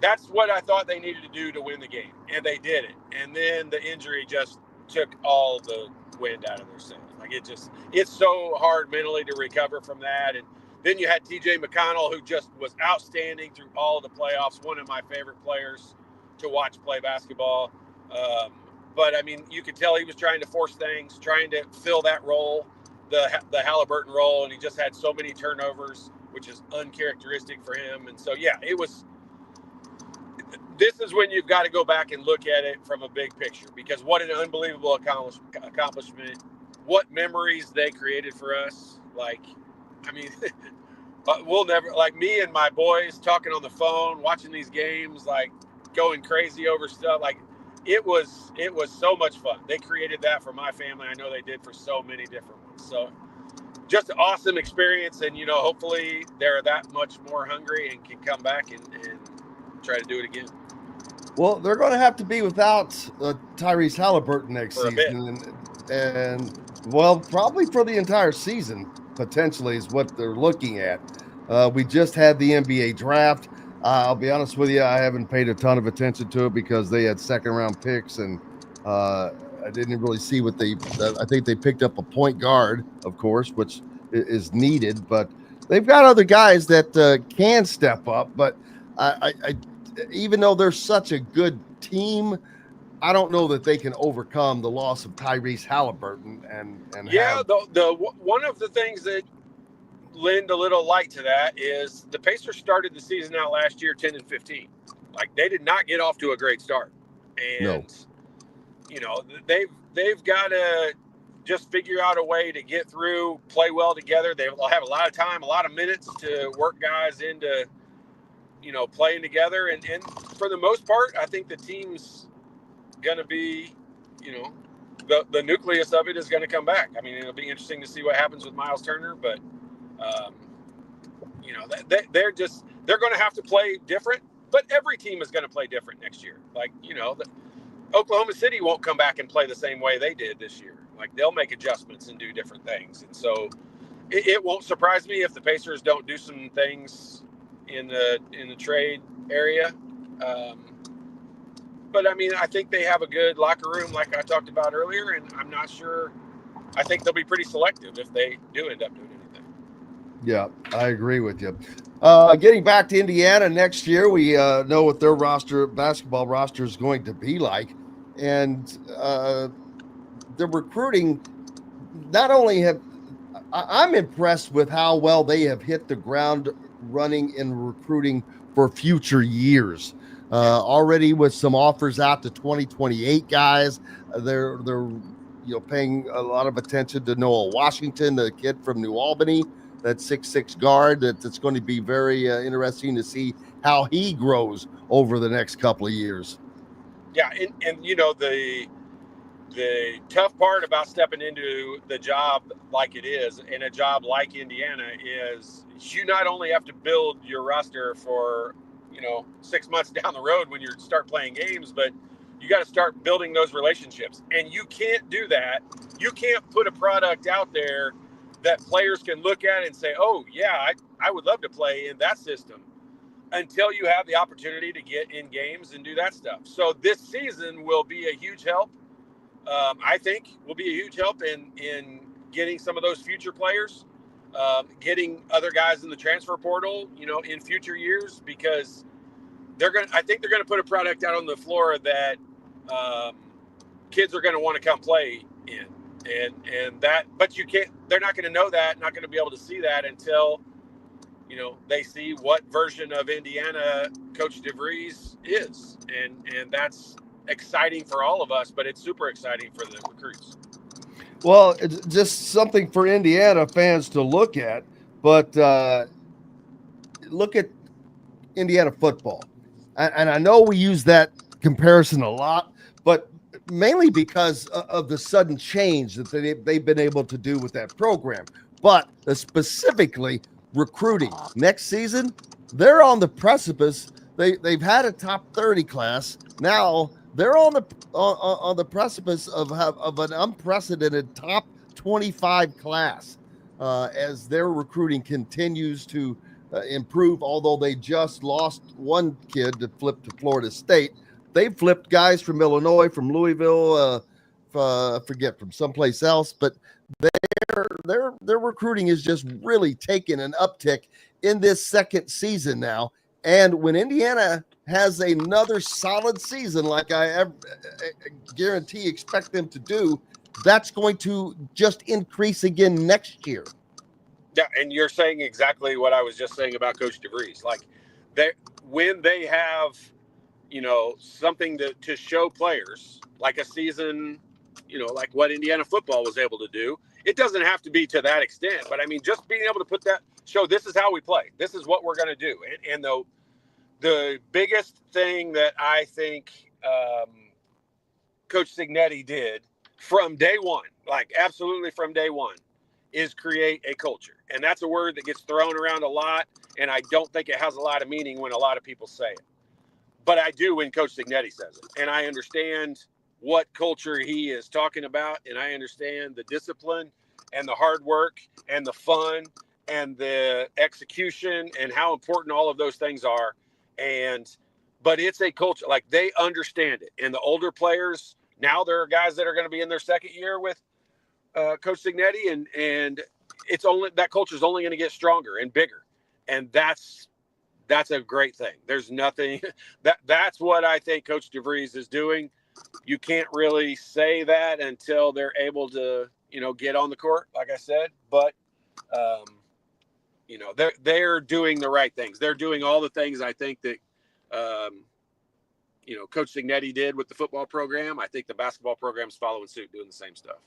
that's what I thought they needed to do to win the game. And they did it. And then the injury just took all the wind out of their sails. Like, it's so hard mentally to recover from that. And then you had TJ McConnell, who just was outstanding through all of the playoffs. One of my favorite players to watch play basketball. But you could tell he was trying to force things, trying to fill that role, the Halliburton role. And he just had so many turnovers, which is uncharacteristic for him. And so, yeah, this is when you've got to go back and look at it from a big picture, because what an unbelievable accomplishment, what memories they created for us. Like, we'll never, like me and my boys talking on the phone, watching these games, like going crazy over stuff. Like it was so much fun. They created that for my family. I know they did for so many different ones. So just an awesome experience. And, hopefully they're that much more hungry and can come back and try to do it again. Well, they're going to have to be without Tyrese Halliburton next For a season. And well, probably for the entire season, potentially, is what they're looking at. We just had the NBA draft. I'll be honest with you, I haven't paid a ton of attention to it because they had second-round picks, and I didn't really see what I think they picked up a point guard, of course, which is needed, but they've got other guys that can step up. But I even though they're such a good team, I don't know that they can overcome the loss of Tyrese Halliburton. One of the things that lend a little light to that is the Pacers started the season out last year 10-15. Like they did not get off to a great start, and they've got to just figure out a way to get through, play well together. They'll have a lot of time, a lot of minutes to work guys into playing together, and for the most part, I think the team's going to be, the nucleus of it is going to come back. I mean, it'll be interesting to see what happens with Miles Turner, but they're going to have to play different. But every team is going to play different next year. Like Oklahoma City won't come back and play the same way they did this year. Like they'll make adjustments and do different things, and so it won't surprise me if the Pacers don't do some things in the trade area. But I mean, I think they have a good locker room, like I talked about earlier, and I'm not sure. I think they'll be pretty selective if they do end up doing anything. Yeah, I agree with you. Getting back to Indiana next year, we know what their basketball roster is going to be like, and the recruiting. Not only I'm impressed with how well they have hit the ground running in recruiting for future years. Already with some offers out to 2028 guys. They're paying a lot of attention to Noah Washington, the kid from New Albany, that 6'6" guard. That's going to be very interesting to see how he grows over the next couple of years. Yeah, and the tough part about stepping into the job like it is, in a job like Indiana, is you not only have to build your roster for 6 months down the road when you start playing games, but you got to start building those relationships. And you can't do that. You can't put a product out there that players can look at and say, oh yeah, I would love to play in that system, until you have the opportunity to get in games and do that stuff. So this season will be a huge help. I think will be a huge help in getting some of those future players, getting other guys in the transfer portal, in future years, because I think they're going to put a product out on the floor that kids are going to want to come play in, and that. But they're not going to know that, not going to be able to see that until they see what version of Indiana Coach DeVries is, and that's exciting for all of us, but it's super exciting for the recruits. Well, it's just something for Indiana fans to look at, but look at Indiana football. And I know we use that comparison a lot, but mainly because of the sudden change that they've been able to do with that program. But specifically recruiting next season, they're on the precipice. They've had a top 30 class. Now they're on the precipice of an unprecedented top 25 class as their recruiting continues to improve. Although they just lost one kid to flip to Florida State, they've flipped guys from Illinois, from Louisville, forget from someplace else, but their recruiting is just really taking an uptick in this second season now. And when Indiana has another solid season, like I guarantee expect them to do, that's going to just increase again next year. Yeah, and you're saying exactly what I was just saying about Coach DeVries. Like, when they have, something to show players, like a season, like what Indiana football was able to do, it doesn't have to be to that extent. But I mean, just being able to put that, show this is how we play. This is what we're going to do. And the biggest thing that I think Coach Signetti did from day one, like absolutely from day one, is create a culture. And that's a word that gets thrown around a lot, and I don't think it has a lot of meaning when a lot of people say it. But I do when Coach Signetti says it. And I understand what culture he is talking about, and I understand the discipline and the hard work and the fun and the execution and how important all of those things are. But it's a culture, like they understand it. And the older players, now there are guys that are going to be in their second year with Coach Signetti, and it's only, that culture is only going to get stronger and bigger. And that's a great thing. There's nothing that's what I think Coach DeVries is doing. You can't really say that until they're able to, get on the court, like I said, but they're doing the right things. They're doing all the things I think that, Coach Signetti did with the football program. I think the basketball program is following suit, doing the same stuff.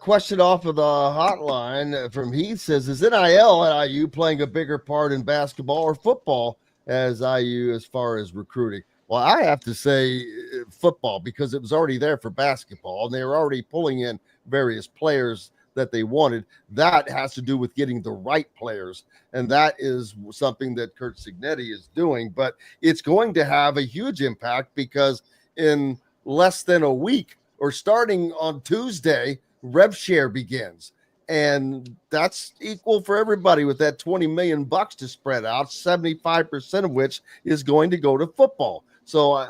Question off of the hotline from Heath says, is NIL at IU playing a bigger part in basketball or football as IU as far as recruiting? Well, I have to say football, because it was already there for basketball and they were already pulling in various players that they wanted. That has to do with getting the right players. And that is something that Kurt Signetti is doing, but it's going to have a huge impact because in less than a week, or starting on Tuesday, rev share begins. And that's equal for everybody with that $20 million to spread out, 75% of which is going to go to football. So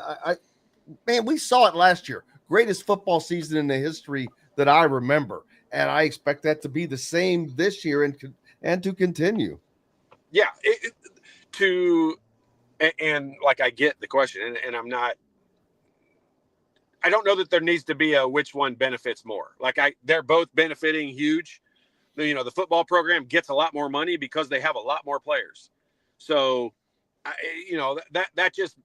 man, we saw it last year. Greatest football season in the history that I remember. And I expect that to be the same this year and to continue. Yeah. And like, I get the question, and I don't know that there needs to be a which one benefits more. Like they're both benefiting huge. The football program gets a lot more money because they have a lot more players. So, that just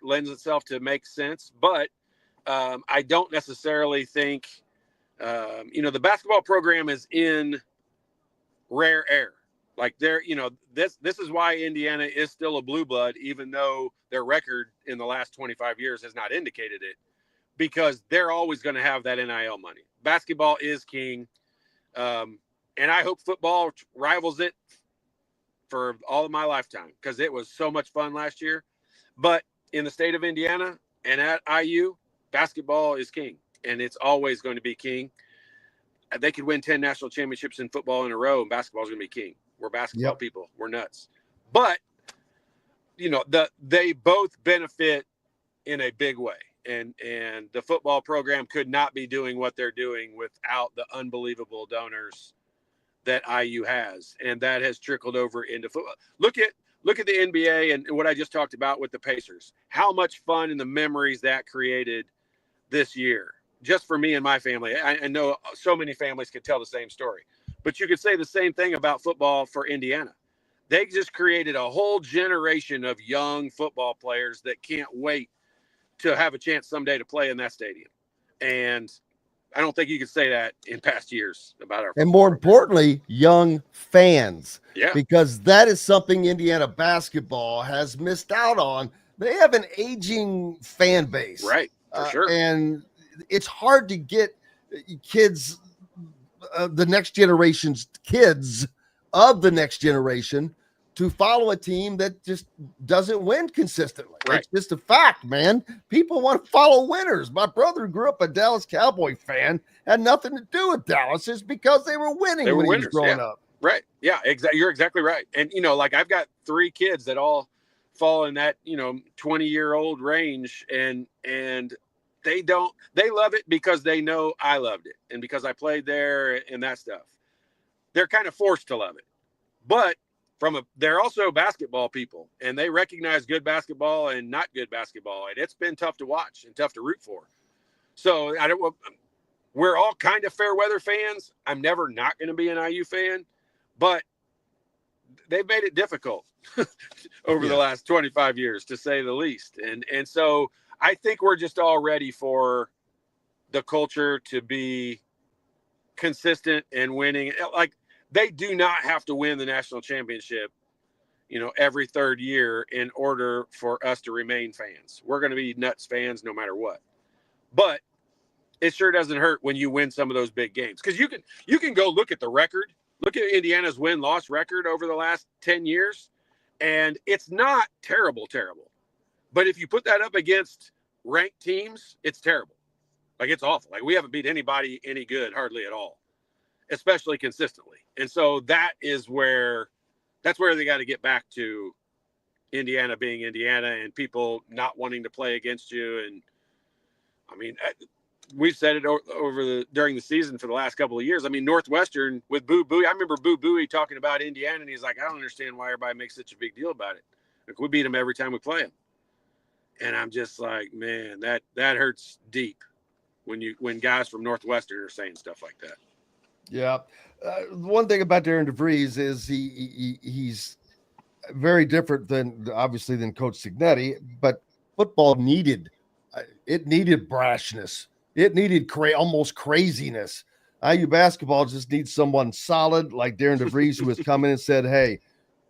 lends itself to make sense. But I don't necessarily think, the basketball program is in rare air. Like this is why Indiana is still a blue blood, even though their record in the last 25 years has not indicated it. Because they're always going to have that NIL money. Basketball is king. And I hope football rivals it for all of my lifetime, because it was so much fun last year. But in the state of Indiana and at IU, basketball is king, and it's always going to be king. They could win 10 national championships in football in a row, and basketball is going to be king. We're basketball people. We're nuts. But, they both benefit in a big way. And the football program could not be doing what they're doing without the unbelievable donors that IU has, and that has trickled over into football. Look at the NBA and what I just talked about with the Pacers. How much fun and the memories that created this year, just for me and my family. I know so many families could tell the same story, but you could say the same thing about football for Indiana. They just created a whole generation of young football players that can't wait to have a chance someday to play in that stadium. And I don't think you could say that in past years about our. And more importantly, young fans. Yeah. Because that is something Indiana basketball has missed out on. They have an aging fan base. Right. For sure. And it's hard to get kids, the next generation's kids of the next generation, to follow a team that just doesn't win consistently. Right. It's just a fact, man. People want to follow winners. My brother grew up a Dallas Cowboy fan, had nothing to do with Dallas. It's because they were winning when he was growing up. Right. Yeah, exactly. You're exactly right. And, like I've got 3 kids that all fall in that, 20-year-old range, and they love it because they know I loved it and because I played there and that stuff. They're kind of forced to love it. But they're also basketball people, and they recognize good basketball and not good basketball. And it's been tough to watch and tough to root for. So we're all kind of fair weather fans. I'm never not going to be an IU fan, but they've made it difficult over the last 25 years, to say the least. And so I think we're just all ready for the culture to be consistent and winning. Like, they do not have to win the national championship, every third year in order for us to remain fans. We're going to be nuts fans no matter what. But it sure doesn't hurt when you win some of those big games, because you can go look at the record. Look at Indiana's win-loss record over the last 10 years, and it's not terrible. But if you put that up against ranked teams, it's terrible. Like, it's awful. Like, we haven't beat anybody any good hardly at all, especially consistently. And so that's where they got to get back to Indiana being Indiana and people not wanting to play against you. And I mean, we've said it during the season for the last couple of years. I mean, Northwestern with Boo Buie. I remember Boo Buie talking about Indiana, and he's like, I don't understand why everybody makes such a big deal about it. Like, we beat them every time we play them. And I'm just like, man, that hurts deep when guys from Northwestern are saying stuff like that. Yeah. One thing about Darren DeVries is he's very different than Coach Cignetti, but football needed brashness. It needed almost craziness. IU basketball just needs someone solid like Darren DeVries, who has come in and said, hey,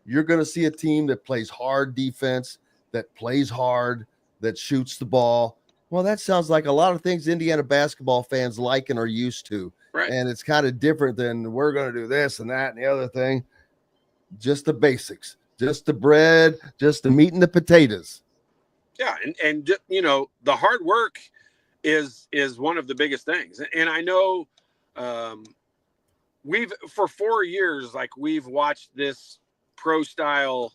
you're going to see a team that plays hard defense, that plays hard, that shoots the ball. Well, that sounds like a lot of things Indiana basketball fans like and are used to. Right. And it's kind of different than we're going to do this and that and the other thing. Just the basics, just the bread, just the meat and the potatoes. Yeah. And the hard work is one of the biggest things. And I know for 4 years, like, we've watched this pro style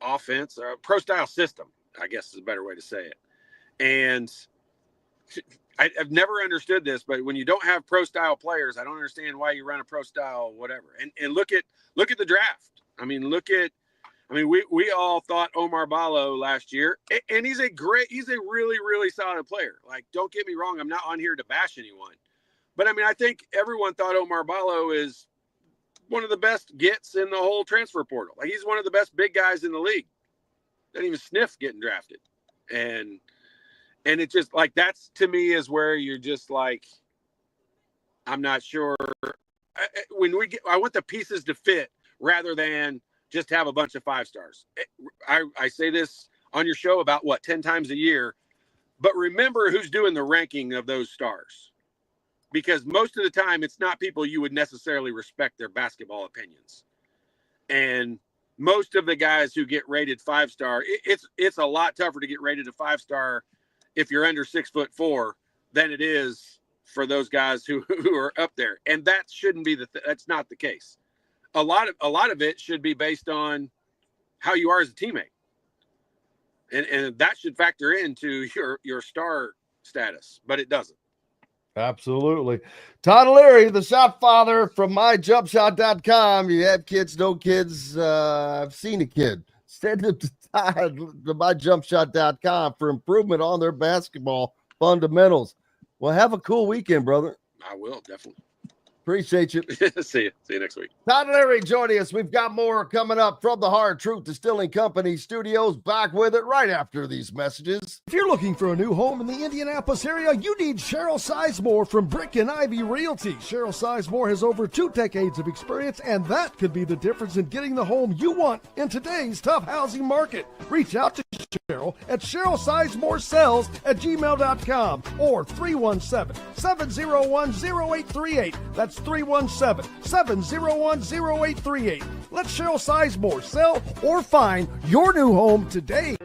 offense, or pro style system, I guess is a better way to say it. And I've never understood this, but when you don't have pro style players, I don't understand why you run a pro style whatever. And look at the draft. We all thought Omar Ballo last year, and he's a really, really solid player. Like, don't get me wrong, I'm not on here to bash anyone, but I think everyone thought Omar Ballo is one of the best gets in the whole transfer portal. Like, he's one of the best big guys in the league. Doesn't even sniff getting drafted. And it's just like, that's, to me, is where you're just like, I'm not sure. I want the pieces to fit rather than just have a bunch of 5 stars. I say this on your show about 10 times a year, but remember who's doing the ranking of those stars, because most of the time it's not people you would necessarily respect their basketball opinions. And most of the guys who get rated 5-star, it's a lot tougher to get rated a 5-star if you're under 6'4" than it is for those guys who are up there. And that shouldn't be that's not the case. A lot of it should be based on how you are as a teammate. And that should factor into your star status, but it doesn't. Absolutely. Todd Leary, the shot father from myjumpshot.com. You have kids, no kids. I've seen a kid. Send them to Todd to myjumpshot.com for improvement on their basketball fundamentals. Well, have a cool weekend, brother. I will, definitely. Appreciate you. See you next week. Todd Leary joining us. We've got more coming up from the Hard Truth Distilling Company studios. Back with it right after these messages. If you're looking for a new home in the Indianapolis area, you need Cheryl Sizemore from Brick and Ivy Realty. Cheryl Sizemore has over 2 decades of experience, and that could be the difference in getting the home you want in today's tough housing market. Reach out to Cheryl at CherylSizemore@gmail.com or 317-701-0838. That's 317-701-0838. Let Cheryl Sizemore sell or find your new home today.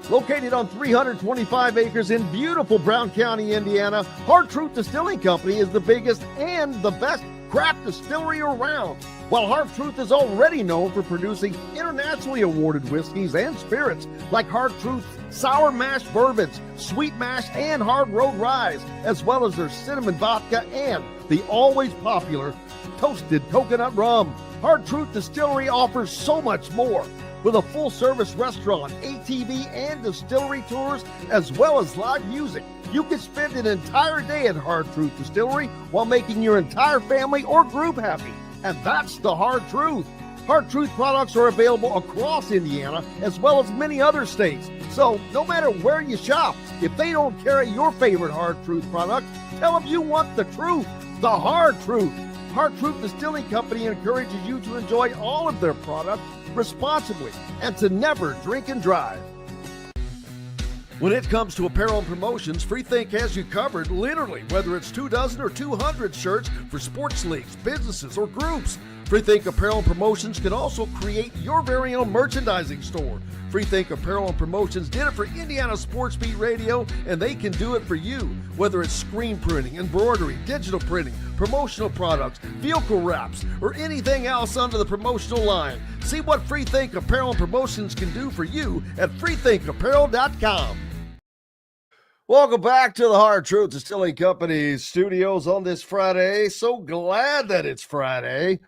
Located on 325 acres in beautiful Brown County, Indiana, Hard Truth Distilling Company is the biggest and the best craft distillery around. While Hard Truth is already known for producing internationally awarded whiskeys and spirits like Hard Truth's sour mash bourbons, sweet mash, and hard road ryes, as well as their cinnamon vodka and the always popular toasted coconut rum. Hard Truth Distillery offers so much more. With a full-service restaurant, ATV, and distillery tours, as well as live music, you can spend an entire day at Hard Truth Distillery while making your entire family or group happy. And that's the Hard Truth. Hard Truth products are available across Indiana, as well as many other states. So no matter where you shop, if they don't carry your favorite Hard Truth product, tell them you want the truth, the Hard Truth. Heart Truth Distilling Company encourages you to enjoy all of their products responsibly and to never drink and drive. When it comes to apparel and promotions, Freethink has you covered, literally, whether it's 24 or 200 shirts for sports leagues, businesses, or groups. Freethink Apparel and Promotions can also create your very own merchandising store. Freethink Apparel and Promotions did it for Indiana Sports Beat Radio, and they can do it for you. Whether it's screen printing, embroidery, digital printing, promotional products, vehicle wraps, or anything else under the promotional line. See what Freethink Apparel and Promotions can do for you at freethinkapparel.com. Welcome back to the Hard Truth Distilling Company studios on this Friday. So glad that it's Friday,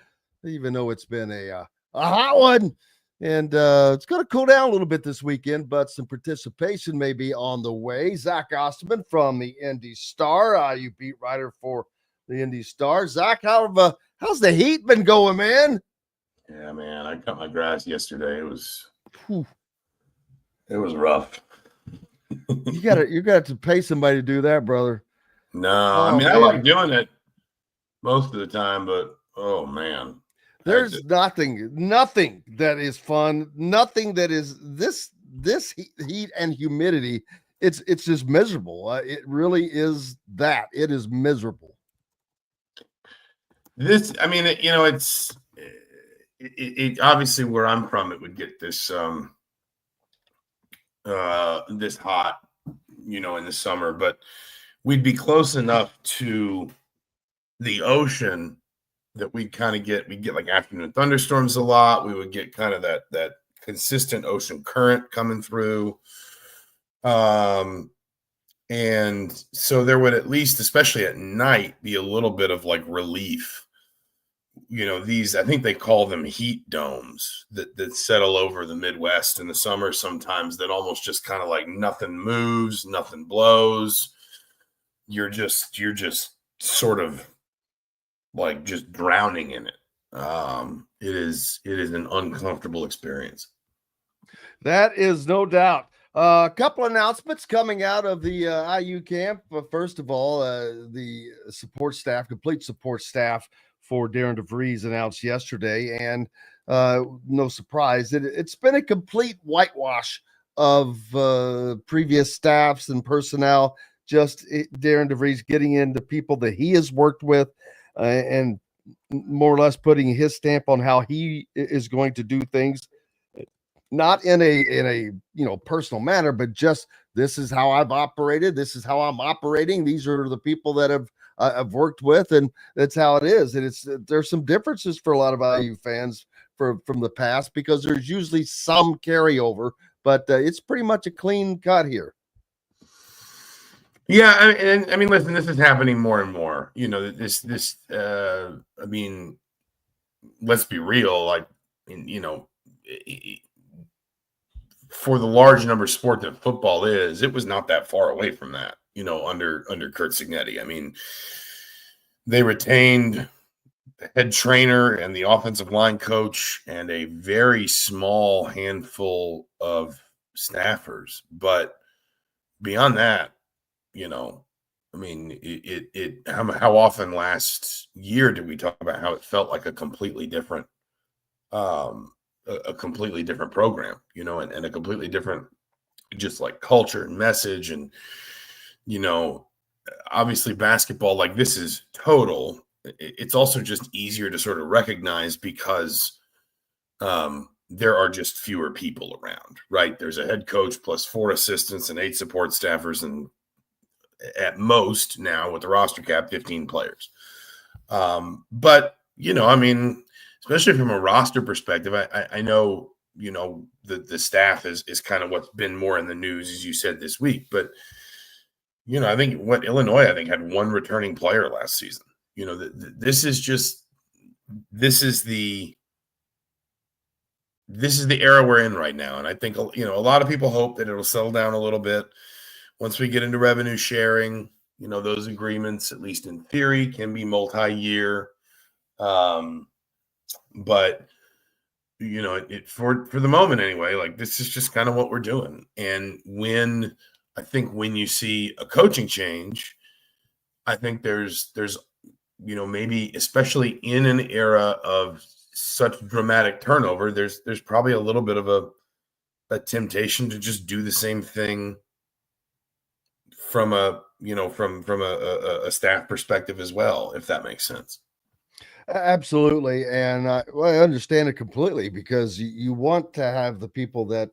even though it's been a hot one. And it's going to cool down a little bit this weekend, but some participation may be on the way. Zach Osterman from the Indy Star, you beat writer for the Indy Star. Zach, how's the heat been going, man? Yeah, man, I cut my grass yesterday. It was rough. You got to pay somebody to do that, brother. No, I mean, man. I like doing it most of the time, but oh man. There's nothing that is fun. Nothing that is this heat and humidity. It's just miserable. It really is that. It is miserable. This, I mean, it's obviously where I'm from, it would get this this hot, in the summer, but we'd be close enough to the ocean that we'd get like afternoon thunderstorms a lot. We would get kind of that consistent ocean current coming through. And so there would, at least, especially at night, be a little bit of like relief. These, I think they call them heat domes that settle over the Midwest in the summer sometimes, that almost just kind of like nothing moves, nothing blows. You're just sort of like just drowning in it. It is an uncomfortable experience. That is no doubt. A couple announcements coming out of the IU camp. First of all, the complete support staff for Darren DeVries announced yesterday, and no surprise, it's been a complete whitewash of previous staffs and personnel. Just Darren DeVries getting into people that he has worked with, and more or less putting his stamp on how he is going to do things, not in a personal manner, but just, this is how I've operated. This is how I'm operating. These are the people that I've worked with, and that's how it is. And there's some differences for a lot of IU fans from the past, because there's usually some carryover, but it's pretty much a clean cut here. Yeah, I mean, listen, this is happening more and more. I mean, let's be real. Like, for the large number of sport that football is, it was not that far away from that. Under Kurt Signetti. I mean, they retained the head trainer and the offensive line coach and a very small handful of staffers, but beyond that, I mean, how often last year did we talk about how it felt like a completely different program, and a completely different, just like culture and message. And, obviously basketball, like, this is total. It's also just easier to sort of recognize because there are just fewer people around, right? There's a head coach plus 4 assistants and 8 support staffers, and at most now with the roster cap, 15 players. But, I mean, especially from a roster perspective, I know, the staff is kind of what's been more in the news, as you said, this week. But, I think Illinois had 1 returning player last season. This is the era we're in right now. And I think, a lot of people hope that it'll settle down a little bit once we get into revenue sharing. Those agreements, at least in theory, can be multi-year. But, for the moment anyway, like, this is just kind of what we're doing. And when you see a coaching change, I think there's maybe especially in an era of such dramatic turnover, there's probably a little bit of a temptation to just do the same thing from a staff perspective as well, if that makes sense. Absolutely. And I understand it completely, because you want to have the people that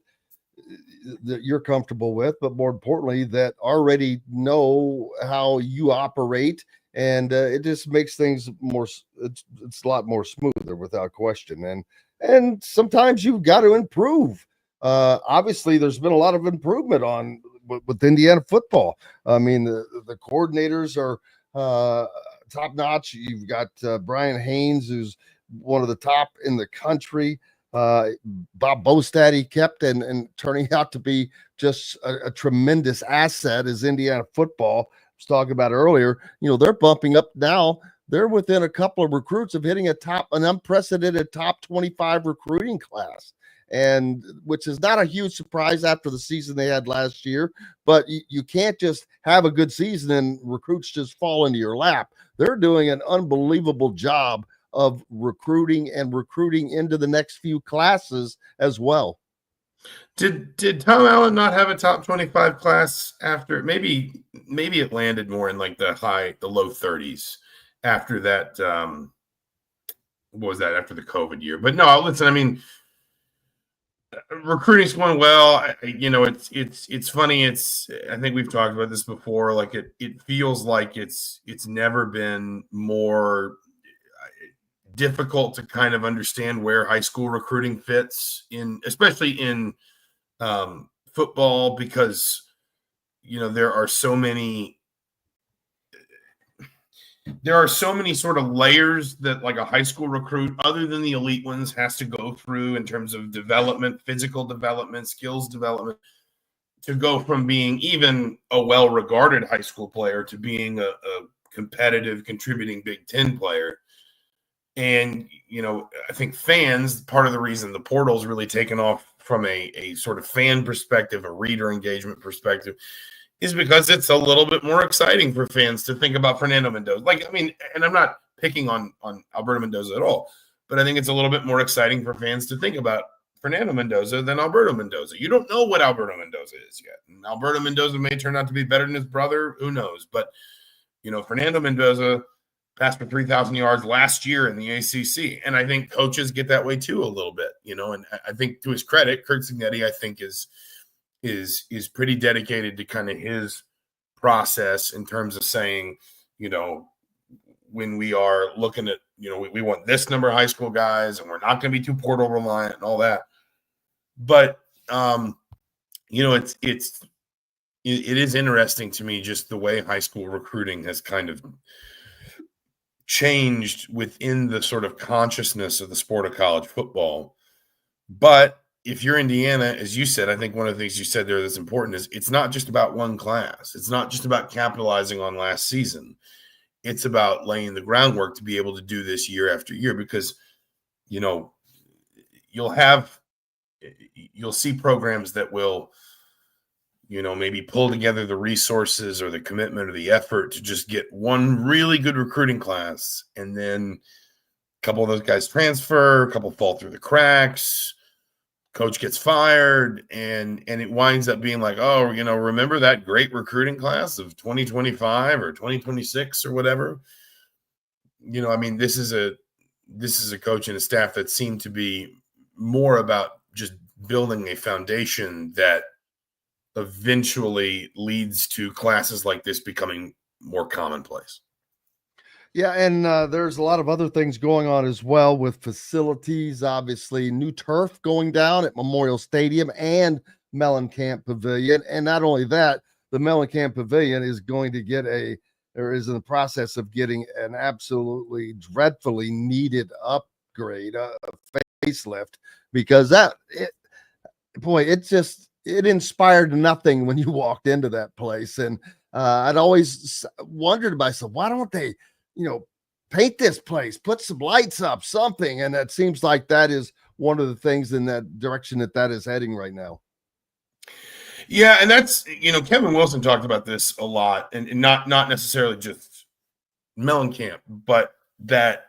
you're comfortable with, but more importantly, that already know how you operate. And it just makes things more, it's a lot more smoother without question. And sometimes you've got to improve. Obviously, there's been a lot of improvement with Indiana football. I mean, the coordinators are top notch. You've got Brian Haynes, who's one of the top in the country. Bob Bostad he kept and turning out to be just a tremendous asset as Indiana football. I was talking about earlier, they're bumping up now. They're within a couple of recruits of hitting an unprecedented top 25 recruiting class, and which is not a huge surprise after the season they had last year. But you can't just have a good season and recruits just fall into your lap. They're doing an unbelievable job of recruiting into the next few classes as well. Did Tom Allen not have a top 25 class after? Maybe it landed more in like the low 30s after that. What was that, after the COVID year? But no, listen, I mean, recruiting's going well. It's funny. I think we've talked about this before. Like it feels like it's never been more difficult to kind of understand where high school recruiting fits especially in football, because there are so many sort of layers that like a high school recruit, other than the elite ones, has to go through in terms of development, physical development, skills development, to go from being even a well-regarded high school player to being a competitive, contributing Big Ten player. And, I think fans, part of the reason the portal's really taken off from a sort of fan perspective, a reader engagement perspective, is because it's a little bit more exciting for fans to think about Fernando Mendoza. And I'm not picking on Alberto Mendoza at all, but I think it's a little bit more exciting for fans to think about Fernando Mendoza than Alberto Mendoza. You don't know what Alberto Mendoza is yet. And Alberto Mendoza may turn out to be better than his brother. Who knows? But, Fernando Mendoza passed for 3,000 yards last year in the ACC. And I think coaches get that way too a little bit, and I think, to his credit, Kurt Cignetti, I think is pretty dedicated to kind of his process in terms of saying, when we are looking at, we want this number of high school guys and we're not going to be too portal reliant and all that. But, it is interesting to me just the way high school recruiting has kind of changed within the sort of consciousness of the sport of college football. But if you're Indiana, as you said, I think one of the things you said there that's important is it's not just about one class. It's not just about capitalizing on last season. It's about laying the groundwork to be able to do this year after year, because, you'll see programs that will, maybe pull together the resources or the commitment or the effort to just get one really good recruiting class. And then a couple of those guys transfer, a couple fall through the cracks, coach gets fired, and it winds up being like, oh, remember that great recruiting class of 2025 or 2026 or whatever? This is a coach and a staff that seem to be more about just building a foundation that eventually leads to classes like this becoming more commonplace. Yeah, and there's a lot of other things going on as well with facilities. Obviously, new turf going down at Memorial Stadium and Mellencamp Pavilion. And not only that, the Mellencamp Pavilion is going to is in the process of getting an absolutely dreadfully needed upgrade, a facelift, because it inspired nothing when you walked into that place. And I'd always wondered to myself, why don't they, paint this place, put some lights up, something? And it seems like that is one of the things in that direction that is heading right now. Yeah. And that's, Kevin Wilson talked about this a lot, and not necessarily just Mellencamp, but that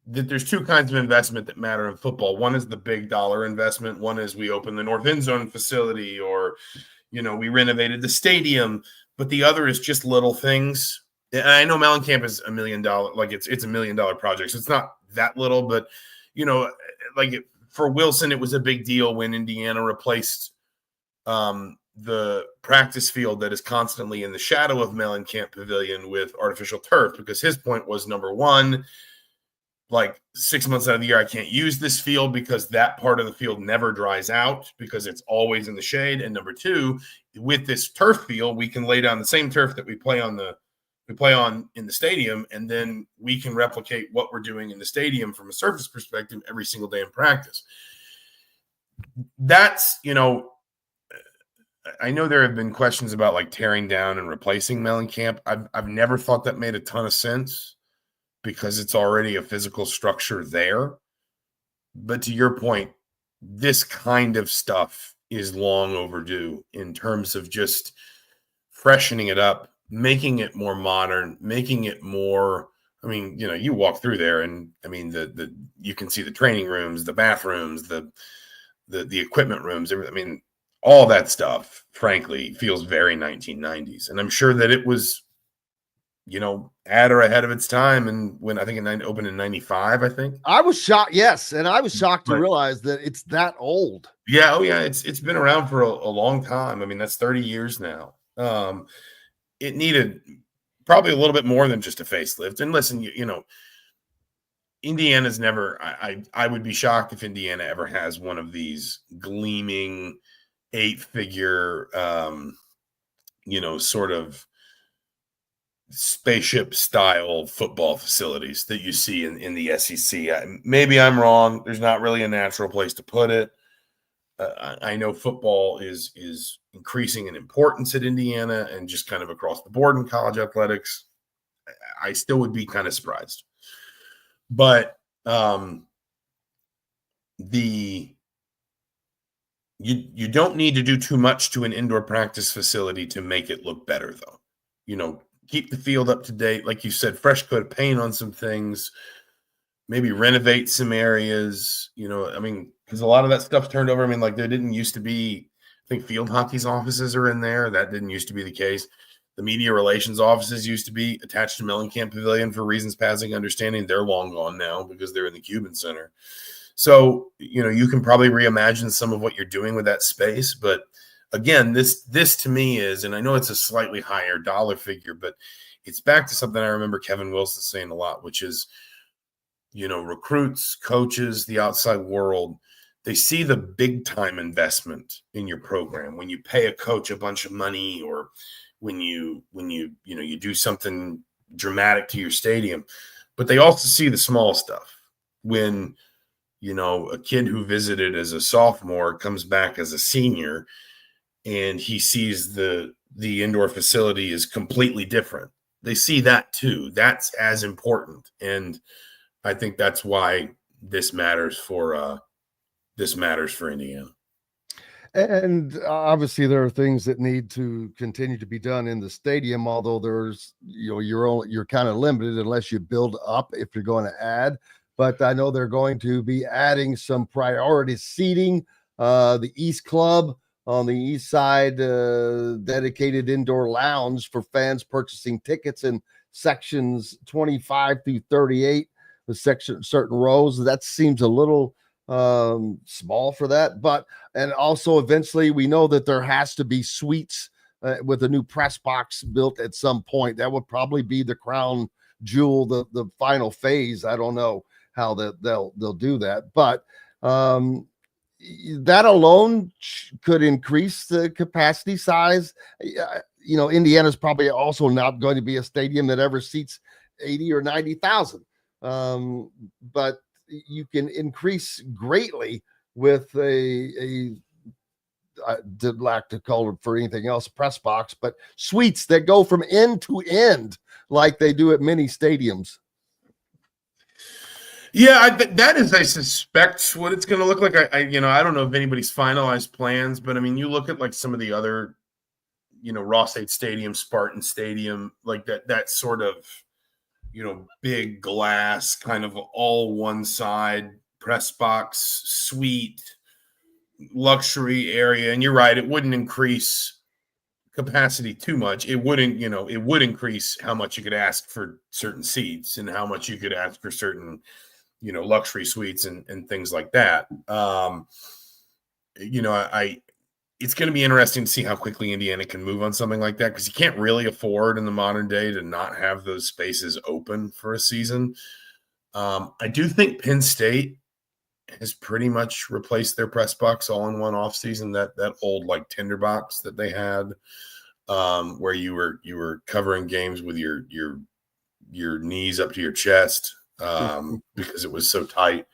there's two kinds of investment that matter in football. One is the big dollar investment. One is we open the north end zone facility, or, we renovated the stadium. But the other is just little things. And I know Mellencamp is $1 million, like it's $1 million project. So it's not that little, but, for Wilson, it was a big deal when Indiana replaced the practice field that is constantly in the shadow of Mellencamp Pavilion with artificial turf, because his point was, number one, like 6 months out of the year, I can't use this field because that part of the field never dries out because it's always in the shade. And number two, with this turf field, we can lay down the same turf that we play on in the stadium, and then we can replicate what we're doing in the stadium from a surface perspective every single day in practice. That's, I know there have been questions about like tearing down and replacing Mellencamp. I've never thought that made a ton of sense, because it's already a physical structure there. But to your point, this kind of stuff is long overdue in terms of just freshening it up, making it more modern, making it more, you walk through there and you can see the training rooms, the bathrooms, the equipment rooms. All that stuff, frankly, feels very 1990s. And I'm sure that it was, at or ahead of its time. And when I think it opened in 95, I think. I was shocked. Yes. And I was shocked to realize that it's that old. Yeah. Oh yeah. It's been around for a long time. That's 30 years now. It needed probably a little bit more than just a facelift. And listen, Indiana's never, I would be shocked if Indiana ever has one of these gleaming 8-figure, sort of spaceship style football facilities that you see in the SEC. Maybe I'm wrong. There's not really a natural place to put it. I know football is increasing in importance at Indiana and just kind of across the board in college athletics. I still would be kind of surprised. But you don't need to do too much to an indoor practice facility to make it look better, though. Keep the field up to date. Like you said, fresh coat of paint on some things, maybe renovate some areas, because a lot of that stuff turned over. There didn't used to be, I think field hockey's offices are in there. That didn't used to be the case. The media relations offices used to be attached to Mellencamp Pavilion for reasons passing understanding. They're long gone now because they're in the Cuban Center. So, you can probably reimagine some of what you're doing with that space. But again, this to me is, and I know it's a slightly higher dollar figure, but it's back to something I remember Kevin Wilson saying a lot, which is, recruits, coaches, the outside world, they see the big time investment in your program when you pay a coach a bunch of money, or when you do something dramatic to your stadium. But they also see the small stuff when, a kid who visited as a sophomore comes back as a senior and he sees the indoor facility is completely different. They see that too. That's as important. And I think that's why this matters for Indiana. And obviously there are things that need to continue to be done in the stadium, although there's, you're kind of limited unless you build up if you're going to add. But I know they're going to be adding some priority seating. The East Club on the east side, dedicated indoor lounge for fans purchasing tickets in sections 25 through 38, the certain rows. That seems a little small for that, and also eventually we know that there has to be suites with a new press box built at some point. That would probably be the crown jewel, the final phase. I don't know how they'll do that, but that alone could increase the capacity size. Indiana's probably also not going to be a stadium that ever seats 80 or 90,000, but you can increase greatly with I did lack to call it for anything else, press box, but suites that go from end to end like they do at many stadiums. Yeah, that is, I suspect, what it's going to look like. I don't know if anybody's finalized plans, but you look at like some of the other, Ross 8 Stadium, Spartan Stadium, like that sort of big glass, kind of all one side press box suite luxury area. And you're right, it wouldn't increase capacity too much. It wouldn't, it would increase how much you could ask for certain seats and how much you could ask for certain, luxury suites and things like that. It's going to be interesting to see how quickly Indiana can move on something like that, because you can't really afford in the modern day to not have those spaces open for a season. I do think Penn State has pretty much replaced their press box all in one offseason. That old like tinderbox that they had, where you were covering games with your knees up to your chest because it was so tight.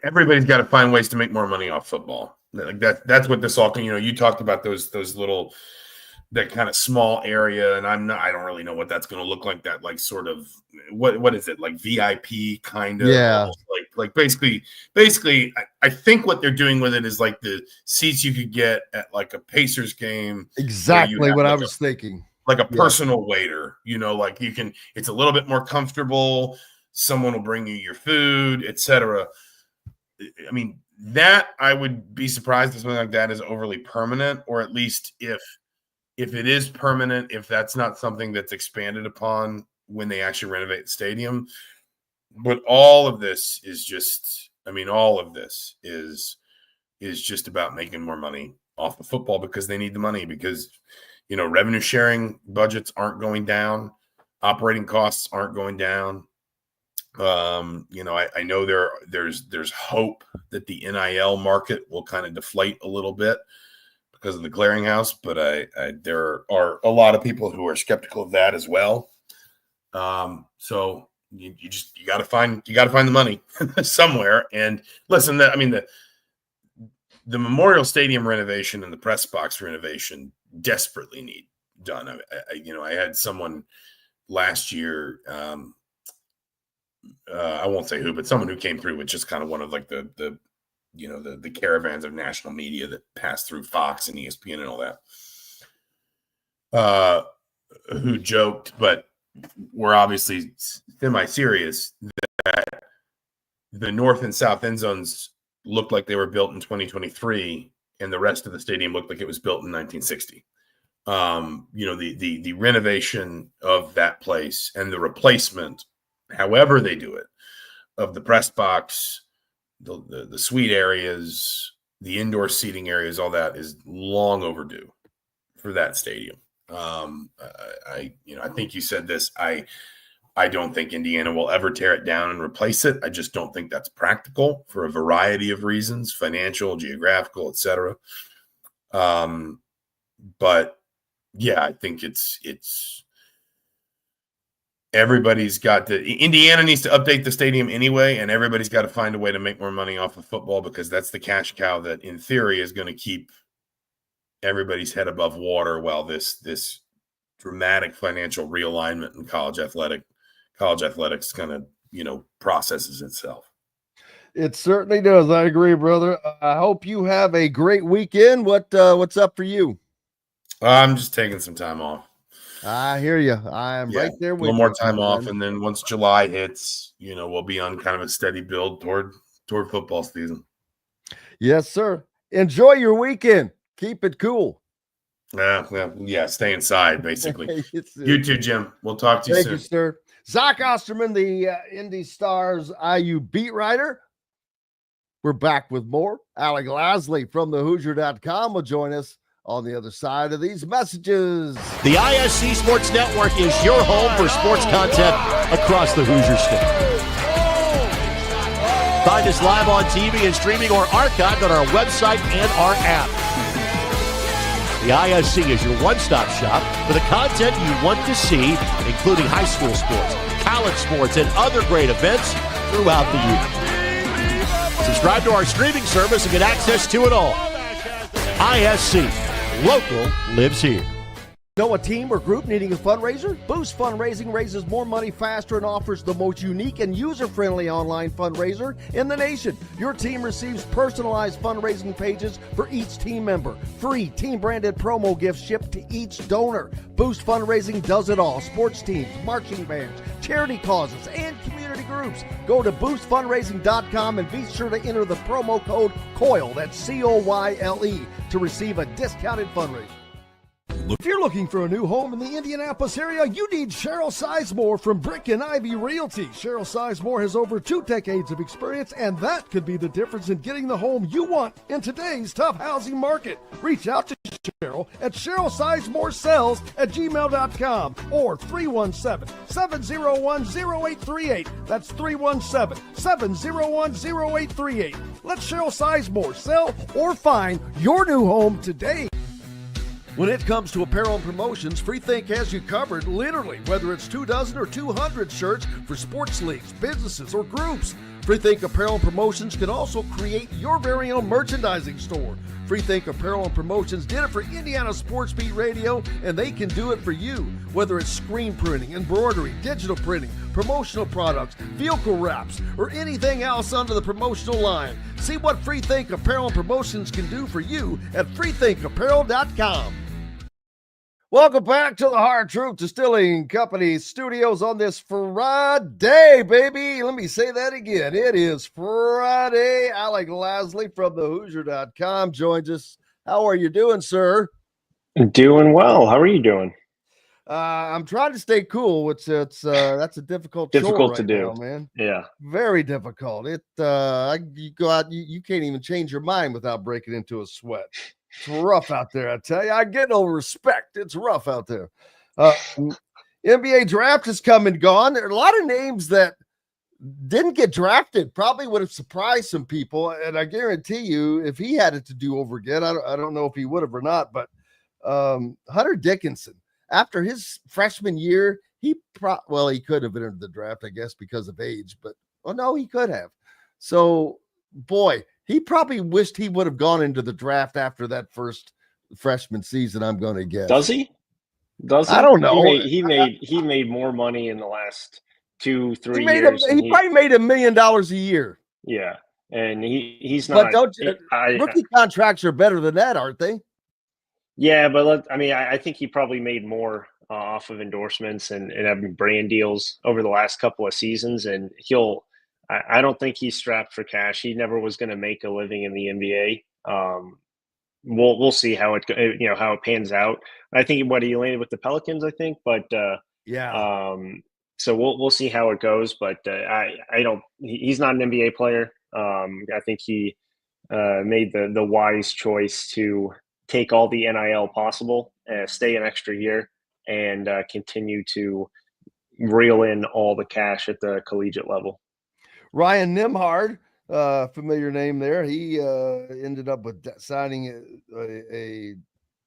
Everybody's got to find ways to make more money off football. Like that's what this all can. You talked about those little, that kind of small area, and I don't really know what that's going to look like. That like sort of what is it, like VIP kind of? Yeah. Like basically, I think what they're doing with it is like the seats you could get at like a Pacers game. Exactly what I was thinking. Like a personal waiter, like you can. It's a little bit more comfortable. Someone will bring you your food, etc. I mean, that I would be surprised if something like that is overly permanent, or at least if it is permanent, if that's not something that's expanded upon when they actually renovate the stadium. But all of this is just, just about making more money off of football, because they need the money, because, revenue sharing budgets aren't going down. Operating costs aren't going down. I know there's hope that the NIL market will kind of deflate a little bit because of the clearinghouse, but there are a lot of people who are skeptical of that as well. So you got to find the money somewhere. And listen, the Memorial Stadium renovation and the press box renovation desperately need done. I had someone last year. I won't say who, but someone who came through with just kind of one of like the caravans of national media that passed through Fox and ESPN and all that, who joked, but were obviously semi-serious, that the north and south end zones looked like they were built in 2023, and the rest of the stadium looked like it was built in 1960. The renovation of that place and the replacement, however they do it, of the press box, the suite areas, the indoor seating areas, all that is long overdue for that stadium. I think you said this. I don't think Indiana will ever tear it down and replace it. I just don't think that's practical for a variety of reasons, financial, geographical, etc. But yeah, I think it's everybody's got to. Indiana needs to update the stadium anyway, and everybody's got to find a way to make more money off of football, because that's the cash cow that, in theory, is going to keep everybody's head above water while this dramatic financial realignment in college athletics kind of processes itself. It certainly does. I agree, brother. I hope you have a great weekend. What's up for you? I'm just taking some time off. I hear you. I am right there with you. A little more time off, and then once July hits, we'll be on kind of a steady build toward football season. Yes, sir. Enjoy your weekend. Keep it cool. Yeah. Stay inside, basically. You too, Jim. We'll talk to you soon. Thank you, sir. Zach Osterman, the Indy Stars IU beat writer. We're back with more. Alec Lasley from thehoosier.com will join us on the other side of these messages. The ISC Sports Network is your home for sports content across the Hoosier State. Find us live on TV and streaming, or archived on our website and our app. The ISC is your one-stop shop for the content you want to see, including high school sports, college sports, and other great events throughout the year. Subscribe to our streaming service and get access to it all. ISC. Local lives here. Know a team or group needing a fundraiser? Boost Fundraising raises more money faster and offers the most unique and user-friendly online fundraiser in the nation. Your team receives personalized fundraising pages for each team member. Free team-branded promo gifts shipped to each donor. Boost Fundraising does it all. Sports teams, marching bands, charity causes, and community groups. Go to boostfundraising.com and be sure to enter the promo code COYLE, that's COYLE, to receive a discounted fundraiser. If you're looking for a new home in the Indianapolis area, you need Cheryl Sizemore from Brick and Ivy Realty. Cheryl Sizemore has over 2 decades of experience, and that could be the difference in getting the home you want in today's tough housing market. Reach out to Cheryl at CherylSizemoreSells@gmail.com or 317-701-0838. That's 317-701-0838. Let Cheryl Sizemore sell or find your new home today. When it comes to apparel and promotions, Freethink has you covered, literally, whether it's 24 or 200 shirts for sports leagues, businesses, or groups. Freethink Apparel and Promotions can also create your very own merchandising store. Freethink Apparel and Promotions did it for Indiana Sports Beat Radio, and they can do it for you. Whether it's screen printing, embroidery, digital printing, promotional products, vehicle wraps, or anything else under the promotional line. See what Freethink Apparel and Promotions can do for you at freethinkapparel.com. Welcome back to the Hard Truth Distilling Company studios on this Friday, baby. Let me say that again. It is Friday. Alec Lasley from thehoosier.com joins us. How are you doing, sir? Doing well. How are you doing? I'm trying to stay cool. It's that's a difficult Difficult chore to right do, now, man. Yeah. Very difficult. You go out, you can't even change your mind without breaking into a sweat. It's rough out there, I tell you. I get no respect. It's rough out there. NBA draft has come and gone. There are a lot of names that didn't get drafted. Probably would have surprised some people. And I guarantee you, if he had it to do over again, I don't know if he would have or not. But Hunter Dickinson, after his freshman year, he could have entered the draft, I guess, because of age. But no, he could have. So, boy. He probably wished he would have gone into the draft after that first freshman season, I'm going to guess. Does he? I don't know. He made more money in the last 2-3 years. He probably made $1 million a year. Yeah, and he's not. But rookie contracts are better than that, aren't they? Yeah, but I think he probably made more off of endorsements and having brand deals over the last couple of seasons, and I don't think he's strapped for cash. He never was going to make a living in the NBA. We'll see how it pans out. I think he landed with the Pelicans, I think, but yeah. So we'll see how it goes. But he's not an NBA player. I think he made the wise choice to take all the NIL possible, stay an extra year, and continue to reel in all the cash at the collegiate level. Ryan Nembhard, familiar name there. He ended up with signing a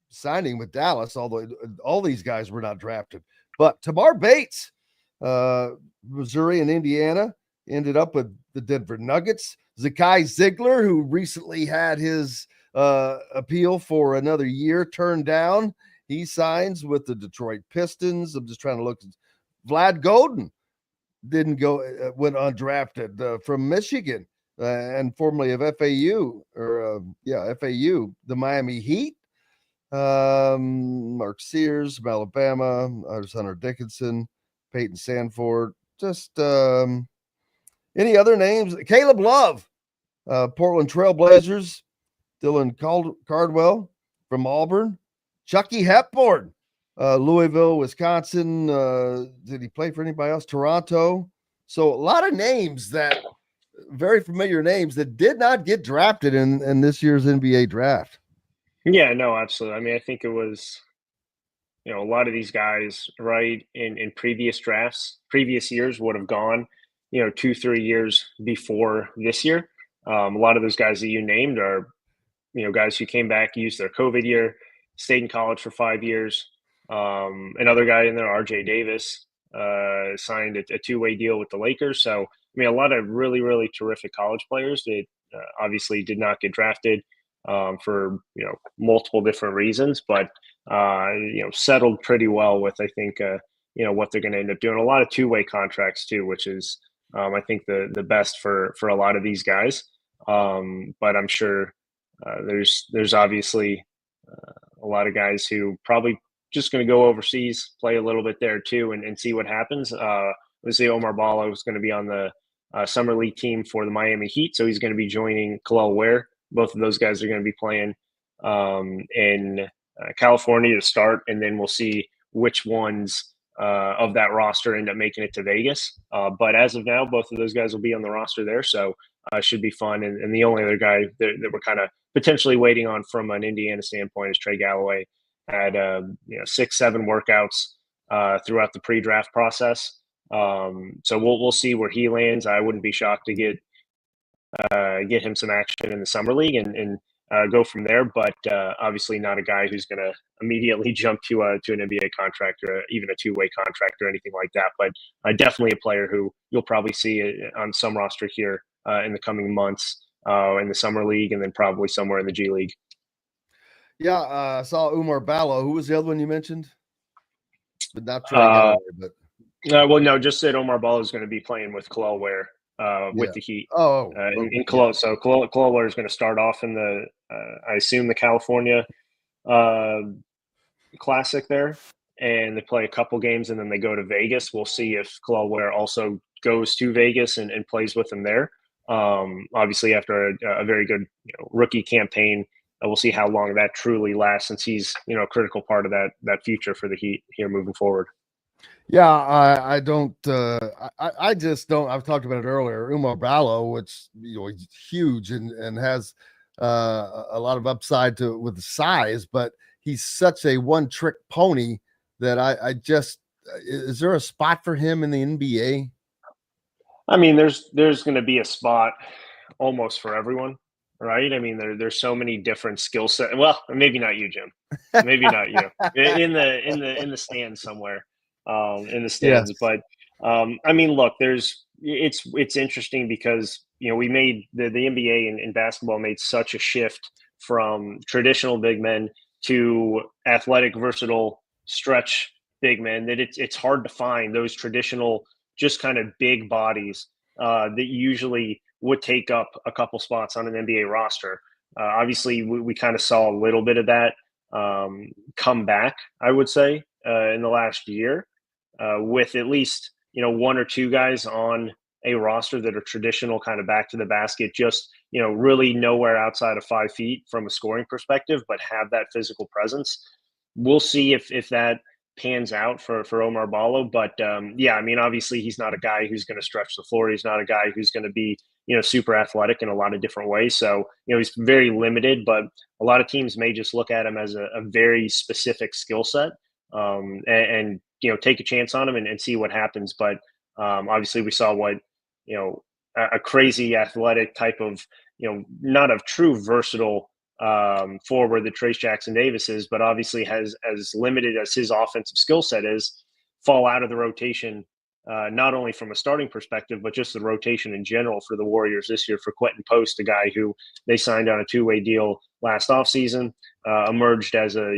signing with Dallas, although all these guys were not drafted. But Tamar Bates, Missouri and Indiana, ended up with the Denver Nuggets. Zakai Ziegler, who recently had his appeal for another year turned down. He signs with the Detroit Pistons. I'm just trying to look. Vlad Golden didn't go, went undrafted from Michigan and formerly of FAU, FAU, the Miami Heat. Mark Sears from Alabama, there's Hunter Dickinson, Peyton Sanford, just any other names? Caleb Love, Portland Trailblazers, Dylan Cardwell from Auburn, Chucky Hepburn, Louisville, Wisconsin. Did he play for anybody else? Toronto. So a lot of names that very familiar names that did not get drafted in this year's NBA draft. Yeah, no, absolutely. I think it was, a lot of these guys, right, in previous drafts, previous years would have gone, 2-3 years before this year. A lot of those guys that you named are, guys who came back, used their COVID year, stayed in college for 5 years. Another guy in there, RJ Davis, signed a 2-way deal with the Lakers. So, a lot of really, really terrific college players that obviously did not get drafted. for multiple different reasons, but settled pretty well with, I think, what they're going to end up doing. A lot of two-way contracts too, which is I think the best for a lot of these guys. But I'm sure there's obviously a lot of guys who probably just going to go overseas, play a little bit there too, and see what happens. Let's say Omar Bala is going to be on the summer league team for the Miami Heat, so he's going to be joining Coyle Ware. Both of those guys are going to be playing in California to start, and then we'll see which ones of that roster end up making it to Vegas. But as of now, both of those guys will be on the roster there, so it should be fun. And the only other guy that we're kind of potentially waiting on from an Indiana standpoint is Trey Galloway. Had 6-7 workouts throughout the pre-draft process. So we'll see where he lands. I wouldn't be shocked to get him some action in the summer league and go from there. But obviously not a guy who's going to immediately jump to an NBA contract or even a two-way contract or anything like that. But definitely a player who you'll probably see on some roster here in the coming months in the summer league, and then probably somewhere in the G League. Yeah, I saw Umar Ballo. Who was the other one you mentioned? But not Trey Galloway, but well, no, just said Omar Ball is going to be playing with Coyle Ware with the Heat. In Coyle. So Coyle Ware is going to start off in the, I assume, the California Classic there, and they play a couple games, and then they go to Vegas. We'll see if Coyle Ware also goes to Vegas and plays with them there. Obviously, after a very good rookie campaign. We'll see how long that truly lasts, since he's a critical part of that future for the Heat here moving forward. Yeah, I don't. I just don't. I've talked about it earlier. Umar Ballo, which he's huge and has a lot of upside with the size, but he's such a one-trick pony that I just. Is there a spot for him in the NBA? I mean, there's going to be a spot almost for everyone. Right. I mean, there's so many different skill sets. Well, maybe not you, Jim. Maybe not you. In the stands somewhere. In the stands. Yes. But I mean, look, it's interesting because we made the NBA and basketball made such a shift from traditional big men to athletic, versatile stretch big men that it's hard to find those traditional, just kind of big bodies that usually would take up a couple spots on an NBA roster. Obviously, we kind of saw a little bit of that come back, I would say, in the last year, with at least one or two guys on a roster that are traditional, kind of back to the basket, just really nowhere outside of 5 feet from a scoring perspective, but have that physical presence. We'll see if that pans out for Omar Ballo, but yeah, I mean, obviously he's not a guy who's going to stretch the floor. He's not a guy who's going to be super athletic in a lot of different ways. So he's very limited, but a lot of teams may just look at him as a very specific skill set and take a chance on him and see what happens. But obviously we saw what a crazy athletic type of not of true versatile forward that Trayce Jackson-Davis is, but obviously has as limited as his offensive skill set is, fall out of the rotation, not only from a starting perspective, but just the rotation in general for the Warriors this year. For Quentin Post, a guy who they signed on a 2-way deal last offseason, emerged as a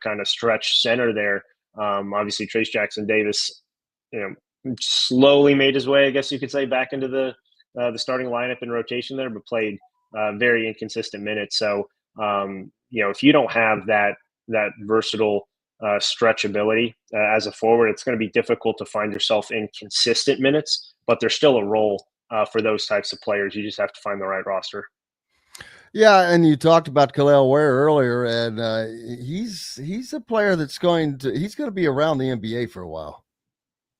kind of stretch center there. Obviously Trayce Jackson-Davis, slowly made his way, I guess you could say, back into the starting lineup and rotation there, but played very inconsistent minutes. So, if you don't have that versatile stretch ability as a forward, it's going to be difficult to find yourself in consistent minutes, but there's still a role for those types of players. You just have to find the right roster. Yeah, and you talked about Coyle Ware earlier, and he's a player he's going to be around the NBA for a while.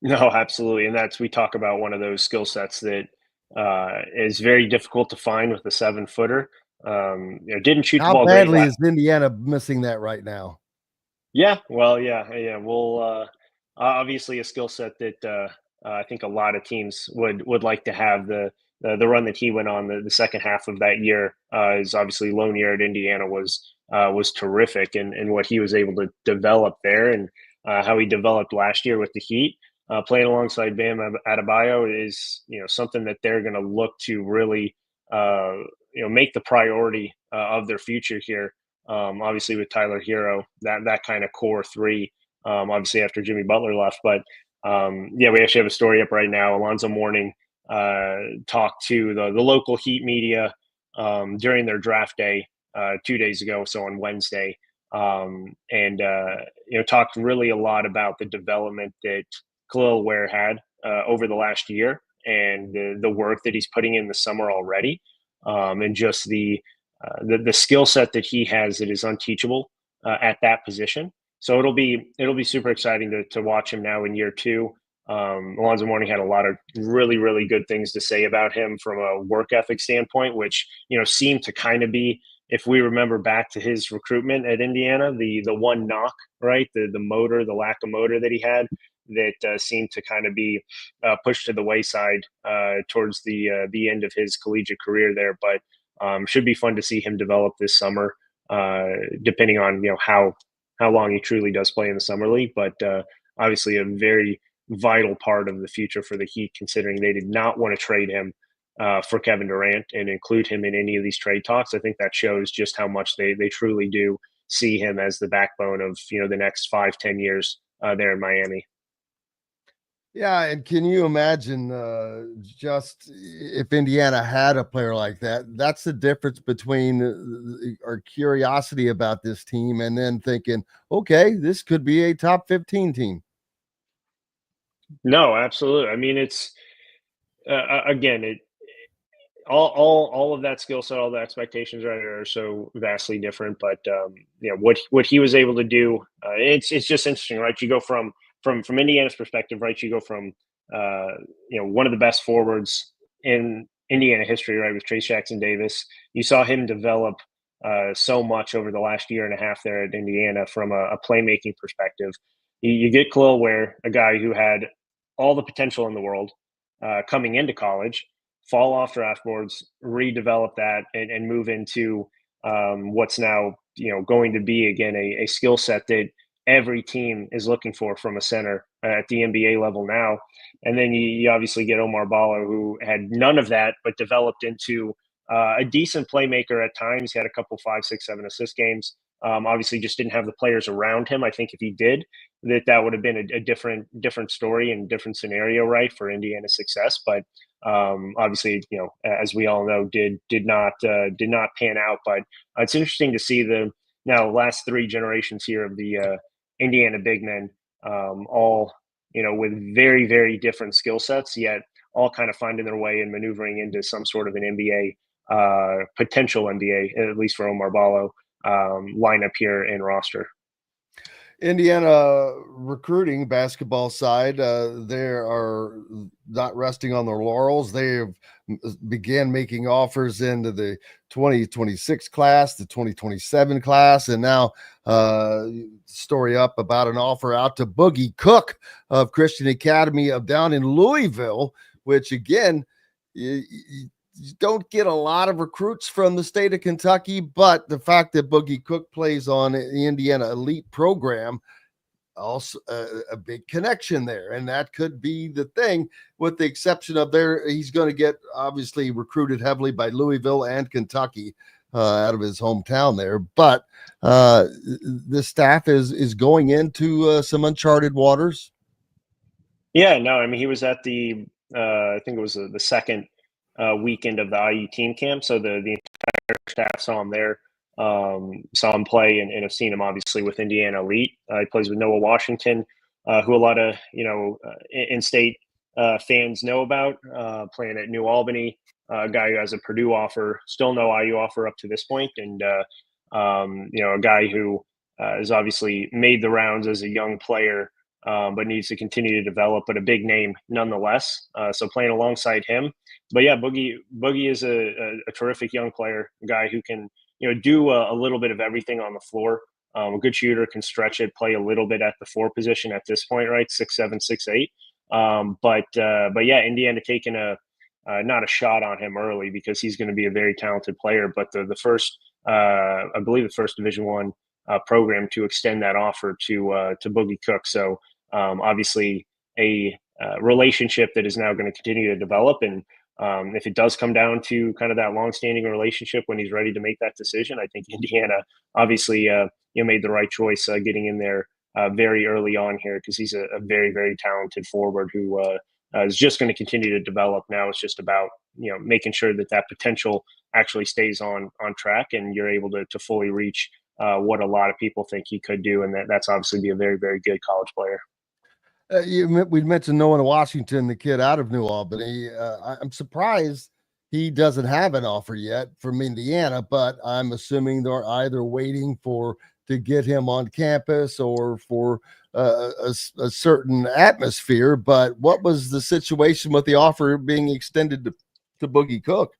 No, absolutely. And we talk about one of those skill sets that is very difficult to find with a 7-footer. Didn't shoot the ball great. How badly is Indiana missing that right now? Yeah, well, yeah. We'll obviously a skill set that I think a lot of teams would like to have. The run that he went on the second half of that year is obviously lone year at Indiana was terrific, and what he was able to develop there, and how he developed last year with the Heat. Playing alongside Bam Adebayo is something that they're going to look to really make the priority of their future here. Obviously with Tyler Hero, that kind of core three, obviously after Jimmy Butler left. But we actually have a story up right now. Alonzo Mourning talked to the local Heat media during their draft day 2 days ago, so on Wednesday, and talked really a lot about the development that Khalil Ware had over the last year and the work that he's putting in the summer already, and just the skill set that he has that is unteachable at that position. So it'll be super exciting to watch him now in year two. Alonzo Mourning had a lot of really, really good things to say about him from a work ethic standpoint, which, seemed to kind of be, if we remember back to his recruitment at Indiana, the one knock, right? The motor, the lack of motor that he had that seemed to kind of be pushed to the wayside towards the end of his collegiate career there. But should be fun to see him develop this summer, depending on, how long he truly does play in the summer league. But obviously a very vital part of the future for the Heat, considering they did not want to trade him for Kevin Durant and include him in any of these trade talks. I think that shows just how much they truly do see him as the backbone of, the next 5-10 years there in Miami. Yeah, and can you imagine just if Indiana had a player like that? That's the difference between our curiosity about this team and then thinking, okay, this could be a top 15 team. No, absolutely. I mean, it's again, all of that skill set, all the expectations are so vastly different. But what he was able to do, it's just interesting, right? You go from Indiana's perspective, right? You go from one of the best forwards in Indiana history, right, with Trace Jackson Davis. You saw him develop so much over the last year and a half there at Indiana from a playmaking perspective. You get Khalil Ware, a guy who had all the potential in the world coming into college, fall off draft boards, redevelop that, and move into what's now going to be again a skill set that every team is looking for from a center at the NBA level now. And then you obviously get Omar Ballo, who had none of that, but developed into a decent playmaker at times. He had a couple 5, 6, 7 assist games. Obviously just didn't have the players around him. I think if he did, that would have been a different story and different scenario, right, for Indiana's success. But obviously, as we all know, did not pan out. But it's interesting to see the last 3 generations here of the Indiana big men, all with very, very different skill sets, yet all kind of finding their way and maneuvering into some sort of an NBA, potential NBA, at least for Omar Ballo, lineup here in roster. Indiana recruiting basketball side, they are not resting on their laurels. They have began making offers into the 2026 class, the 2027 class, and now story up about an offer out to Boogie Cook of Christian Academy of down in Louisville, which again, you don't get a lot of recruits from the state of Kentucky, but the fact that Boogie Cook plays on the Indiana elite program, also a big connection there. And that could be the thing, with the exception of he's going to get obviously recruited heavily by Louisville and Kentucky out of his hometown there. But the staff is going into some uncharted waters. Yeah, no, I mean, he was at the, I think it was the second weekend of the IU team camp. So the entire staff saw him there, saw him play, and have seen him obviously with Indiana Elite. He plays with Noah Washington, who a lot of in-state fans know about, playing at New Albany. A guy who has a Purdue offer, still no IU offer up to this point, and a guy who has obviously made the rounds as a young player, but needs to continue to develop, but a big name nonetheless. So playing alongside him. But yeah, Boogie is a terrific young player, a guy who can do a little bit of everything on the floor. A good shooter, can stretch it, play a little bit at the 4 position at this point, right? 6'7", 6'8". But yeah, Indiana taking not a shot on him early, because he's going to be a very talented player. But the first, I believe, the first Division I program to extend that offer to Boogie Cook. So obviously a relationship that is now going to continue to develop. And If it does come down to kind of that longstanding relationship when he's ready to make that decision, I think Indiana obviously made the right choice getting in there very early on here, because he's a very, very talented forward who is just going to continue to develop. Now it's just about making sure that potential actually stays on track, and you're able to fully reach what a lot of people think he could do, and that's obviously be a very, very good college player. We mentioned Noah Washington, the kid out of New Albany. I'm surprised he doesn't have an offer yet from Indiana, but I'm assuming they're either waiting to get him on campus or for a certain atmosphere. But what was the situation with the offer being extended to Boogie Cook?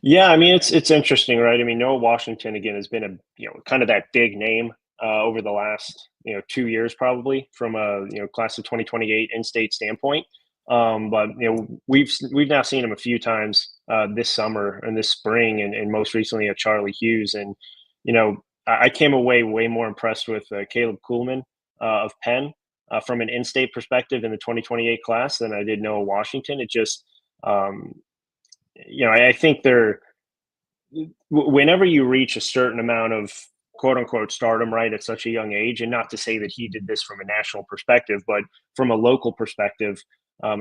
Yeah, I mean, it's interesting, right? I mean, Noah Washington, again, has been kind of that big name over the last 2 years, probably, from a class of 2028 in-state standpoint. But we've now seen him a few times this summer and this spring, and most recently at Charlie Hughes. And I came away way more impressed with Caleb Kuhlman of Penn from an in-state perspective in the 2028 class than I did Noah Washington. It just I think whenever you reach a certain amount of quote unquote stardom, right, at such a young age, and not to say that he did this from a national perspective, but from a local perspective,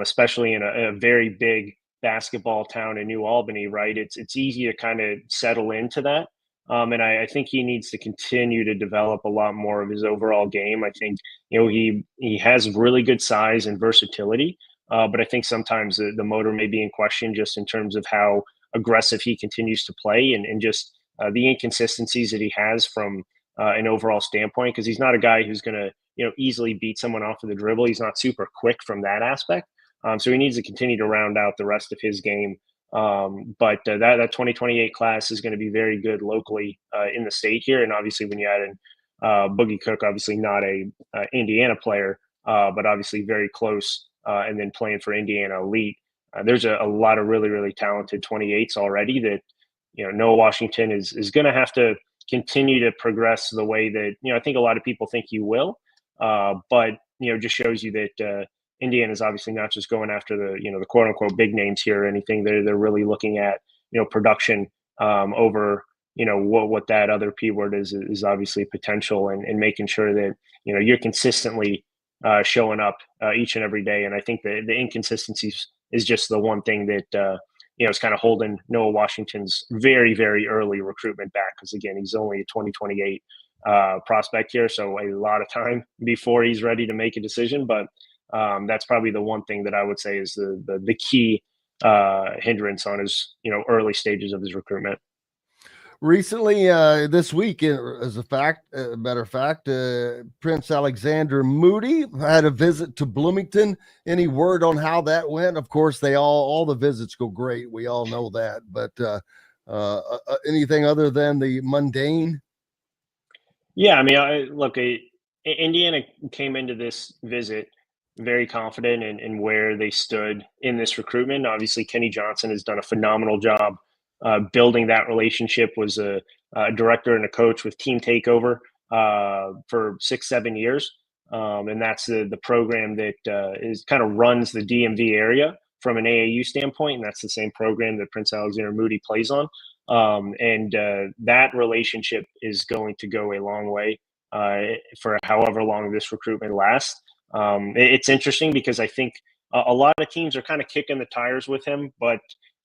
especially in a very big basketball town in New Albany, right, it's easy to kind of settle into that. And I think he needs to continue to develop a lot more of his overall game. I think, he has really good size and versatility, but I think sometimes the motor may be in question just in terms of how aggressive he continues to play, and just the inconsistencies that he has from an overall standpoint, because he's not a guy who's going to easily beat someone off of the dribble. He's not super quick from that aspect. So he needs to continue to round out the rest of his game. But that 2028 class is going to be very good locally in the state here. And obviously when you add in Boogie Cook, obviously not a Indiana player, but obviously very close, and then playing for Indiana Elite. There's a lot of really, really talented 28s already that, Noah Washington is going to have to continue to progress the way that, I think a lot of people think he will. But, just shows you that Indiana is obviously not just going after the quote unquote big names here or anything. They're really looking at, production over, what that other P word is obviously potential, and making sure that, you're consistently showing up each and every day. And I think the inconsistencies is just the one thing that, is kind of holding Noah Washington's very, very early recruitment back. Because again, he's only a 2028 prospect here. So a lot of time before he's ready to make a decision. But that's probably the one thing that I would say is the key hindrance on his, early stages of his recruitment. Recently, this week, as a matter of fact, Prince Alexander Moody had a visit to Bloomington. Any word on how that went? Of course, all the visits go great. We all know that. But anything other than the mundane? Yeah, I mean, look, Indiana came into this visit very confident in where they stood in this recruitment. Obviously, Kenny Johnson has done a phenomenal job building that relationship, was a director and a coach with Team Takeover for 6-7 years. And that's the program that is kind of runs the DMV area from an AAU standpoint. And that's the same program that Prince Alexander Moody plays on. And that relationship is going to go a long way for however long this recruitment lasts. It's interesting because I think a lot of teams are kind of kicking the tires with him, but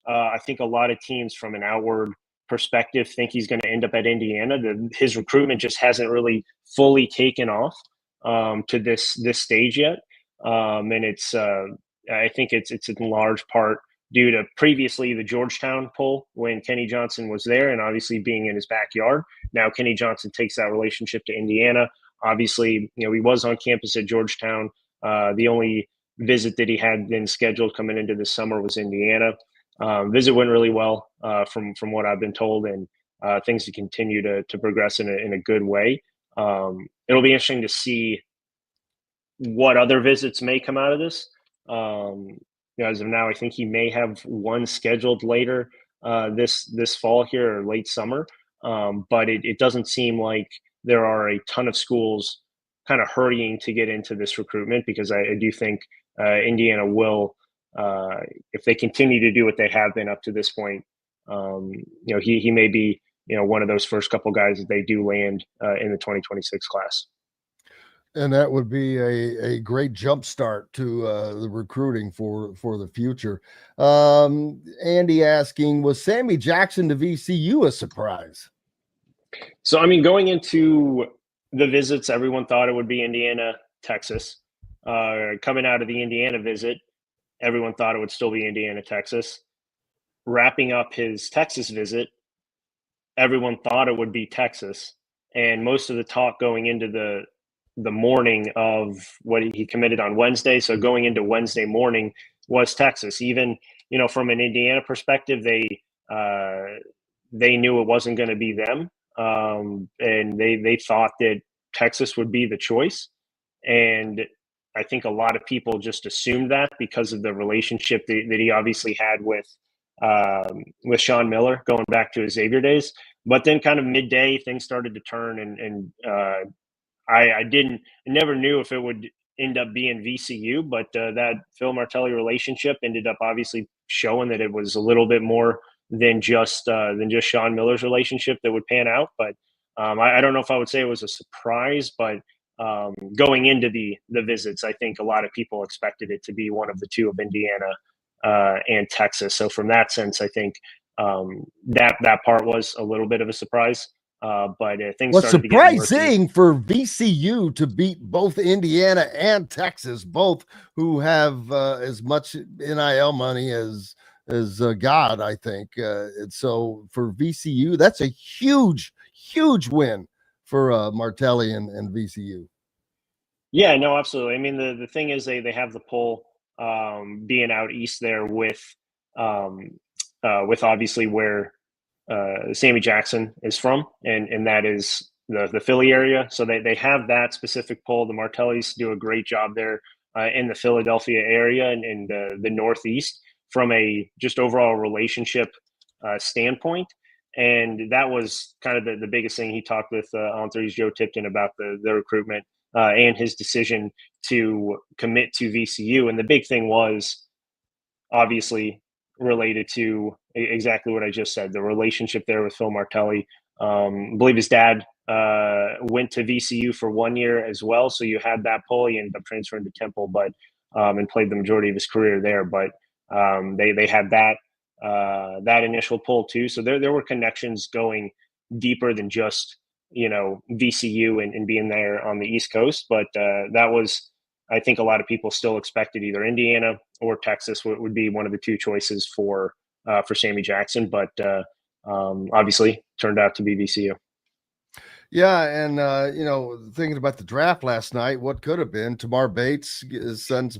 I think a lot of teams from an outward perspective think he's going to end up at Indiana. His recruitment just hasn't really fully taken off to this stage yet. And I think it's in large part due to previously the Georgetown pull when Kenny Johnson was there, and obviously being in his backyard. Now Kenny Johnson takes that relationship to Indiana. Obviously, he was on campus at Georgetown. The only visit that he had been scheduled coming into this summer was Indiana. Visit went really well from what I've been told, and things to continue to progress in a good way. It'll be interesting to see what other visits may come out of this. As of now, I think he may have one scheduled later this fall here or late summer, but it doesn't seem like there are a ton of schools kind of hurrying to get into this recruitment, because I do think Indiana will if they continue to do what they have been up to this point, he may be one of those first couple guys that they do land in the 2026 class. And that would be a great jump start to the recruiting for the future. Andy asking, was Sammy Jackson to VCU a surprise? So, I mean, going into the visits, everyone thought it would be Indiana, Texas. Coming out of the Indiana visit, everyone thought it would still be Indiana, Texas. Wrapping up his Texas visit, everyone thought it would be Texas. And most of the talk going into the morning of what he committed on Wednesday, so going into Wednesday morning, was Texas. Even, from an Indiana perspective, they knew it wasn't going to be them. And they thought that Texas would be the choice. And I think a lot of people just assumed that because of the relationship that he obviously had with Sean Miller going back to his Xavier days. But then kind of midday, things started to turn, and I never knew if it would end up being VCU, but that Phil Martelli relationship ended up obviously showing that it was a little bit more than just Sean Miller's relationship that would pan out. But I don't know if I would say it was a surprise, but going into the visits, I think a lot of people expected it to be one of the two of Indiana and Texas. So from that sense, I think that part was a little bit of a surprise. But things was started surprising for VCU to beat both Indiana and Texas, both who have as much NIL money as God, I think. And so for VCU, that's a huge win for Martelli and VCU. Yeah, no, absolutely. I mean, the thing is they have the pull being out east there with obviously where Sammy Jackson is from, and that is the Philly area. So they have that specific pull. The Martellis do a great job there in the Philadelphia area and the Northeast from a just overall relationship standpoint. And that was kind of the biggest thing he talked with on Three's Joe Tipton about the recruitment and his decision to commit to VCU. And the big thing was obviously related to exactly what I just said, the relationship there with Phil Martelli. I believe his dad went to VCU for 1 year as well. So you had that pull. He ended up transferring to Temple, but and played the majority of his career there. But they had that initial pull too. So there were connections going deeper than just, VCU and being there on the East Coast. But that was, I think a lot of people still expected either Indiana or Texas would be one of the two choices for Sammy Jackson. But obviously turned out to be VCU. Yeah, and thinking about the draft last night, what could have been Tamar Bates, his son,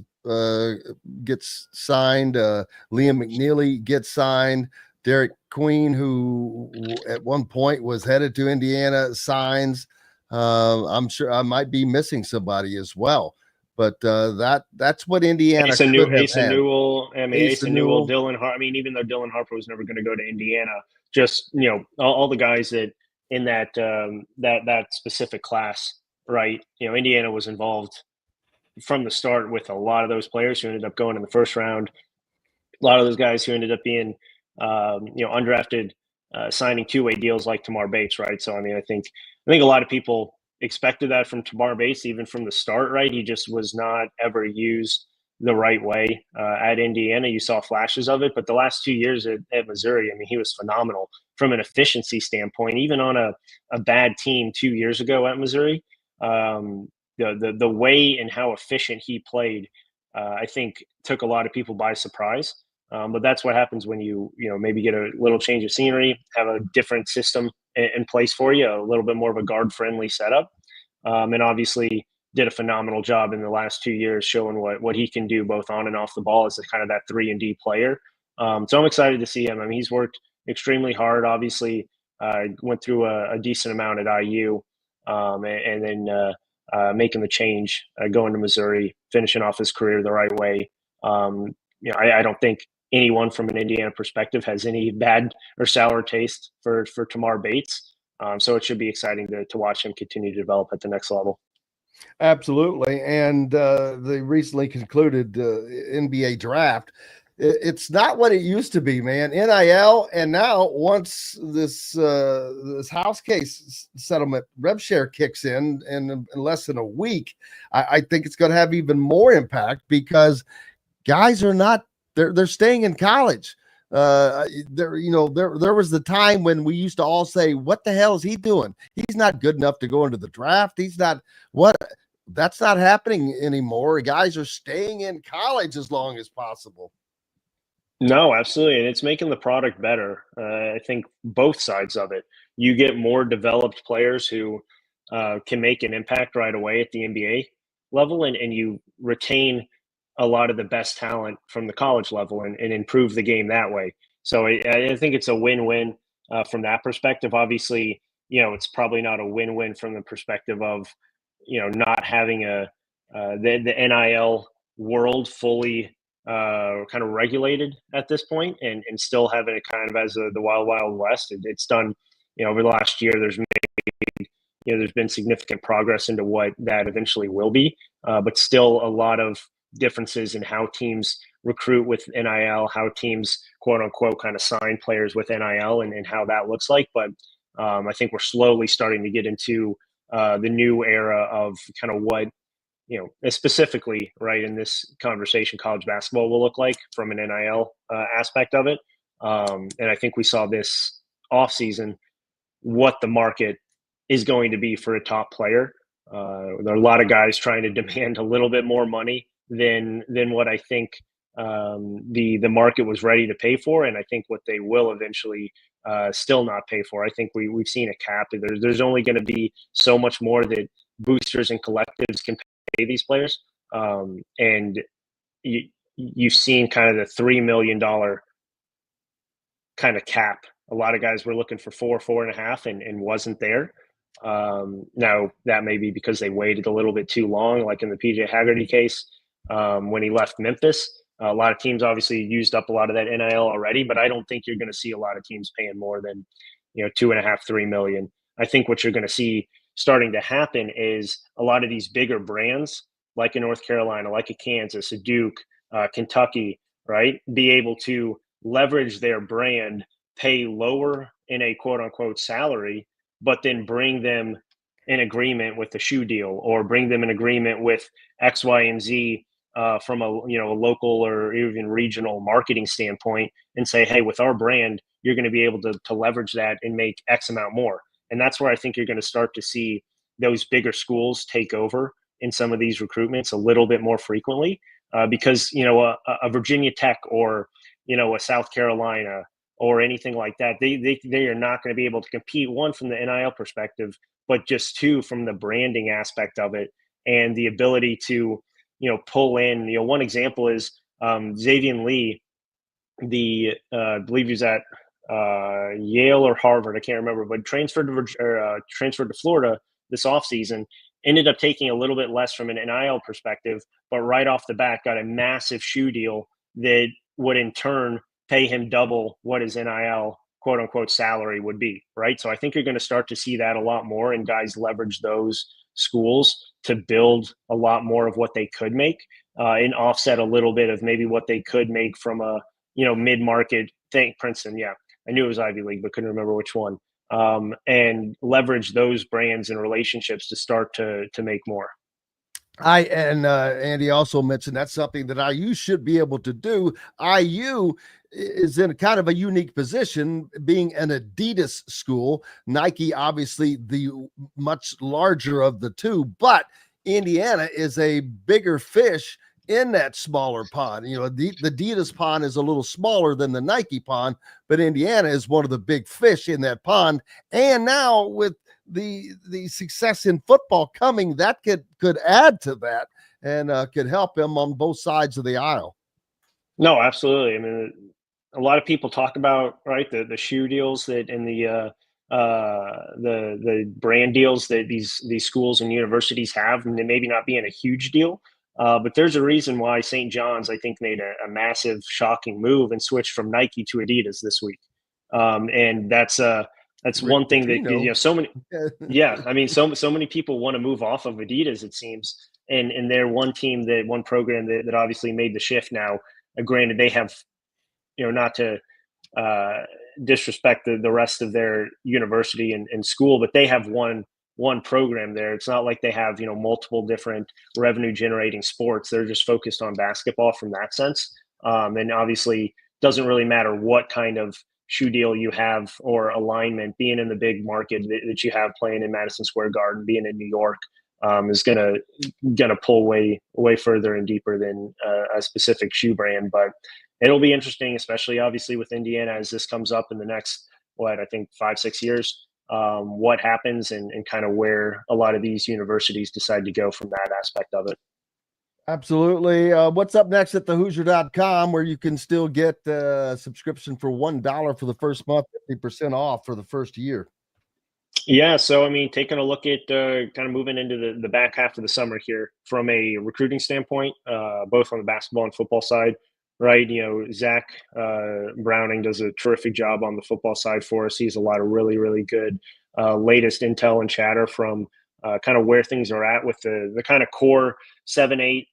gets signed. Liam McNeely gets signed. Derek Queen, who at one point was headed to Indiana, signs. I'm sure I might be missing somebody as well, but that's what Indiana Asa could have Asa had. Newell, Asa Newell. Dylan Harper. I mean, even though Dylan Harper was never going to go to Indiana, just all the guys that in that specific class, right? Indiana was involved from the start with a lot of those players who ended up going in the first round. A lot of those guys who ended up being undrafted, signing two-way deals like Tamar Bates, right? So I mean, I think a lot of people expected that from Tamar Bates even from the start, right? He just was not ever used the right way at Indiana. You saw flashes of it, but the last 2 years at Missouri, I mean, he was phenomenal from an efficiency standpoint. Even on a bad team 2 years ago at Missouri, the way and how efficient he played, I think took a lot of people by surprise. But that's what happens when you maybe get a little change of scenery, have a different system in place for you, a little bit more of a guard-friendly setup, and obviously did a phenomenal job in the last 2 years showing what he can do both on and off the ball as a kind of that 3-and-D player. So I'm excited to see him. I mean, he's worked extremely hard. Obviously, went through a decent amount at IU, and then making the change, going to Missouri, finishing off his career the right way. I don't think anyone from an Indiana perspective has any bad or sour taste for Tamar Bates. So it should be exciting to watch him continue to develop at the next level. Absolutely. And the recently concluded NBA draft, it's not what it used to be, man. NIL, and now once this house case settlement rev share kicks in less than a week, I think it's going to have even more impact because guys are not they're staying in college. There was the time when we used to all say, what the hell is he doing? He's not good enough to go into the draft. He's not what That's not happening anymore. Guys are staying in college as long as possible. No, absolutely. And it's making the product better. I think both sides of it. You get more developed players who can make an impact right away at the NBA level, and you retain a lot of the best talent from the college level and improve the game that way. So I think it's a win-win from that perspective. Obviously, it's probably not a win-win from the perspective of, not having the NIL world fully kind of regulated at this point, and still having it kind of as the wild, wild west. It's done, over the last year, there's been significant progress into what that eventually will be, but still a lot of differences in how teams recruit with NIL, how teams quote unquote kind of sign players with NIL, and how that looks like. But I think we're slowly starting to get into the new era of kind of what, specifically right in this conversation, college basketball will look like from an NIL aspect of it. And I think we saw this offseason what the market is going to be for a top player. There are a lot of guys trying to demand a little bit more money than what I think the market was ready to pay for, and I think what they will eventually still not pay for. I think we've seen a cap. There's only going to be so much more that boosters and collectives can pay these players, and you've seen kind of the $3 million kind of cap. A lot of guys were looking for 4.5, and wasn't there. Now that may be because they waited a little bit too long, like in the PJ Haggerty case when he left Memphis. A lot of teams obviously used up a lot of that NIL already, but I don't think you're going to see a lot of teams paying more than 2.5, 3 million. I think what you're going to see starting to happen is a lot of these bigger brands, like in North Carolina, like a Kansas, a Duke, Kentucky, right, be able to leverage their brand, pay lower in a quote unquote salary, but then bring them in agreement with the shoe deal, or bring them in agreement with X, Y, and Z from a local or even regional marketing standpoint, and say, hey, with our brand, you're going to be able to leverage that and make X amount more. And that's where I think you're going to start to see those bigger schools take over in some of these recruitments a little bit more frequently, because a Virginia Tech or a South Carolina or anything like that, they are not going to be able to compete, one, from the NIL perspective, but just two, from the branding aspect of it and the ability to pull in. One example is Xavier Lee, I believe he was at Yale or Harvard, I can't remember, but transferred to Florida this offseason, ended up taking a little bit less from an NIL perspective, but right off the bat got a massive shoe deal that would in turn pay him double what his NIL quote unquote salary would be, right? So I think you're going to start to see that a lot more, and guys leverage those schools to build a lot more of what they could make and offset a little bit of maybe what they could make from a mid-market thing. Princeton, yeah, I knew it was Ivy League, but couldn't remember which one. And leverage those brands and relationships to start to make more. Andy also mentioned that's something that IU should be able to do. IU is in kind of a unique position, being an Adidas school. Nike, obviously, the much larger of the two, but Indiana is a bigger fish in that smaller pond. The Adidas pond is a little smaller than the Nike pond, but Indiana is one of the big fish in that pond. And now with the success in football coming, that could add to that and could help him on both sides of the aisle. No, absolutely. I mean, a lot of people talk about, right, the shoe deals that and the brand deals that these schools and universities have, and they maybe not being a huge deal. But there's a reason why St. John's, I think, made a massive, shocking move and switched from Nike to Adidas this week. And that's That's one thing that so many. Yeah, I mean, so many people want to move off of Adidas, it seems, and they're one program that obviously made the shift now. Granted, they have, not to disrespect the rest of their university and school, but they have one program there. It's not like they have multiple different revenue generating sports. They're just focused on basketball from that sense, and obviously doesn't really matter what kind of shoe deal you have or alignment. Being in the big market that you have, playing in Madison Square Garden, being in New York, is gonna pull way further and deeper than a specific shoe brand. But it'll be interesting, especially obviously with Indiana, as this comes up in the next 5-6 years. What happens and kind of where a lot of these universities decide to go from that aspect of it. Absolutely. What's up next at thehoosier.com, where you can still get a subscription for $1 for the first month, 50% off for the first year? Yeah, so I mean, taking a look at kind of moving into the back half of the summer here from a recruiting standpoint, both on the basketball and football side, right? Zach Browning does a terrific job on the football side for us. He has a lot of really, really good latest intel and chatter from kind of where things are at with the kind of core 7-8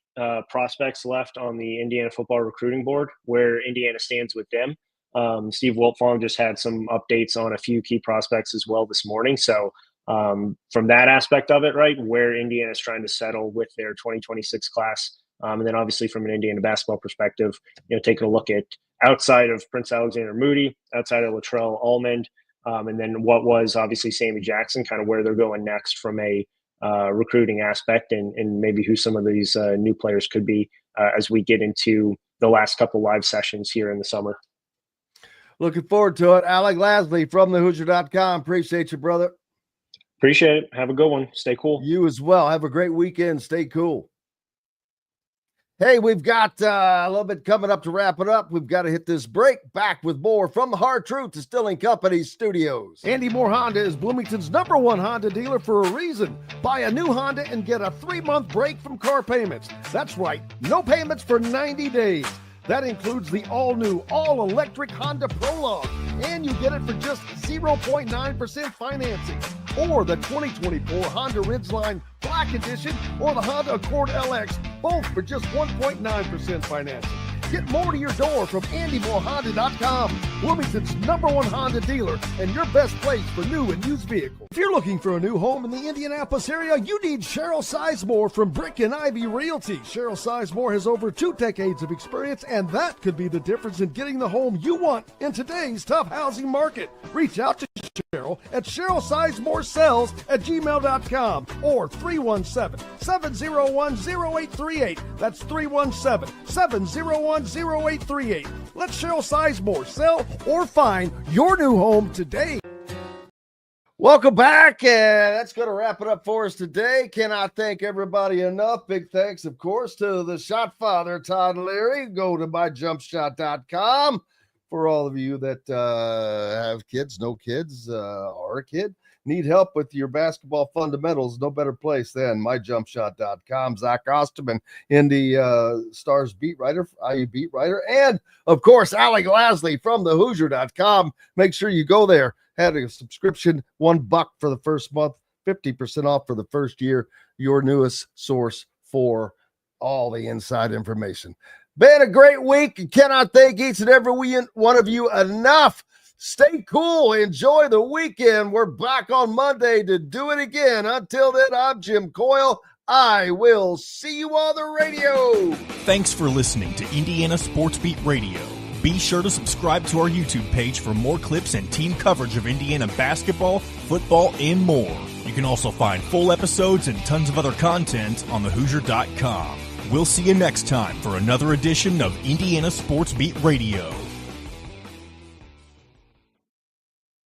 prospects left on the Indiana football recruiting board, where Indiana stands with them. Steve Wiltfong just had some updates on a few key prospects as well this morning. So from that aspect of it, right, where Indiana is trying to settle with their 2026 class. And then obviously from an Indiana basketball perspective, taking a look at outside of Prince Alexander Moody, outside of Latrell Almond, and then what was obviously Sammy Jackson, kind of where they're going next from a recruiting aspect, and maybe who some of these new players could be as we get into the last couple live sessions here in the summer. Looking forward to it. Alec Lasley from thehoosier.com. Appreciate you, brother. Appreciate it. Have a good one. Stay cool. You as well. Have a great weekend. Stay cool. Hey, we've got a little bit coming up to wrap it up. We've got to hit this break. Back with more from the Hard Truth Distilling Company studios. Andy Moore Honda is Bloomington's #1 Honda dealer for a reason. Buy a new Honda and get a 3-month break from car payments. That's right, no payments for 90 days. That includes the all-new, all-electric Honda Prologue, and you get it for just 0.9% financing. Or the 2024 Honda Ridgeline Black Edition or the Honda Accord LX, both for just 1.9% financing. Get more to your door from AndyMooreHonda.com, Bloomington's #1 Honda dealer and your best place for new and used vehicles. If you're looking for a new home in the Indianapolis area, you need Cheryl Sizemore from Brick and Ivy Realty. Cheryl Sizemore has over 2 decades of experience, and that could be the difference in getting the home you want in today's tough housing market. Reach out to Cheryl at CherylSizemooreSells@gmail.com or 317-701-0838. That's 317-701-0838. Let Cheryl Sizemore sell or find your new home today. Welcome back. That's going to wrap it up for us today. Cannot thank everybody enough. Big thanks, of course, to the shot father, Todd Leary. Go to myjumpshot.com. For all of you that have kids, no kids, or a kid, need help with your basketball fundamentals, no better place than myjumpshot.com. Zach Osterman, Indy Stars beat writer, IU beat writer, and, of course, Alec Lasley from thehoosier.com. Make sure you go there. Had a subscription, $1 for the first month, 50% off for the first year. Your newest source for all the inside information. Been a great week and cannot thank each and every one of you enough. Stay cool. Enjoy the weekend. We're back on Monday to do it again. Until then, I'm Jim Coyle. I will see you on the radio. Thanks for listening to Indiana Sports Beat Radio. Be sure to subscribe to our YouTube page for more clips and team coverage of Indiana basketball, football, and more. You can also find full episodes and tons of other content on thehoosier.com. We'll see you next time for another edition of Indiana Sports Beat Radio.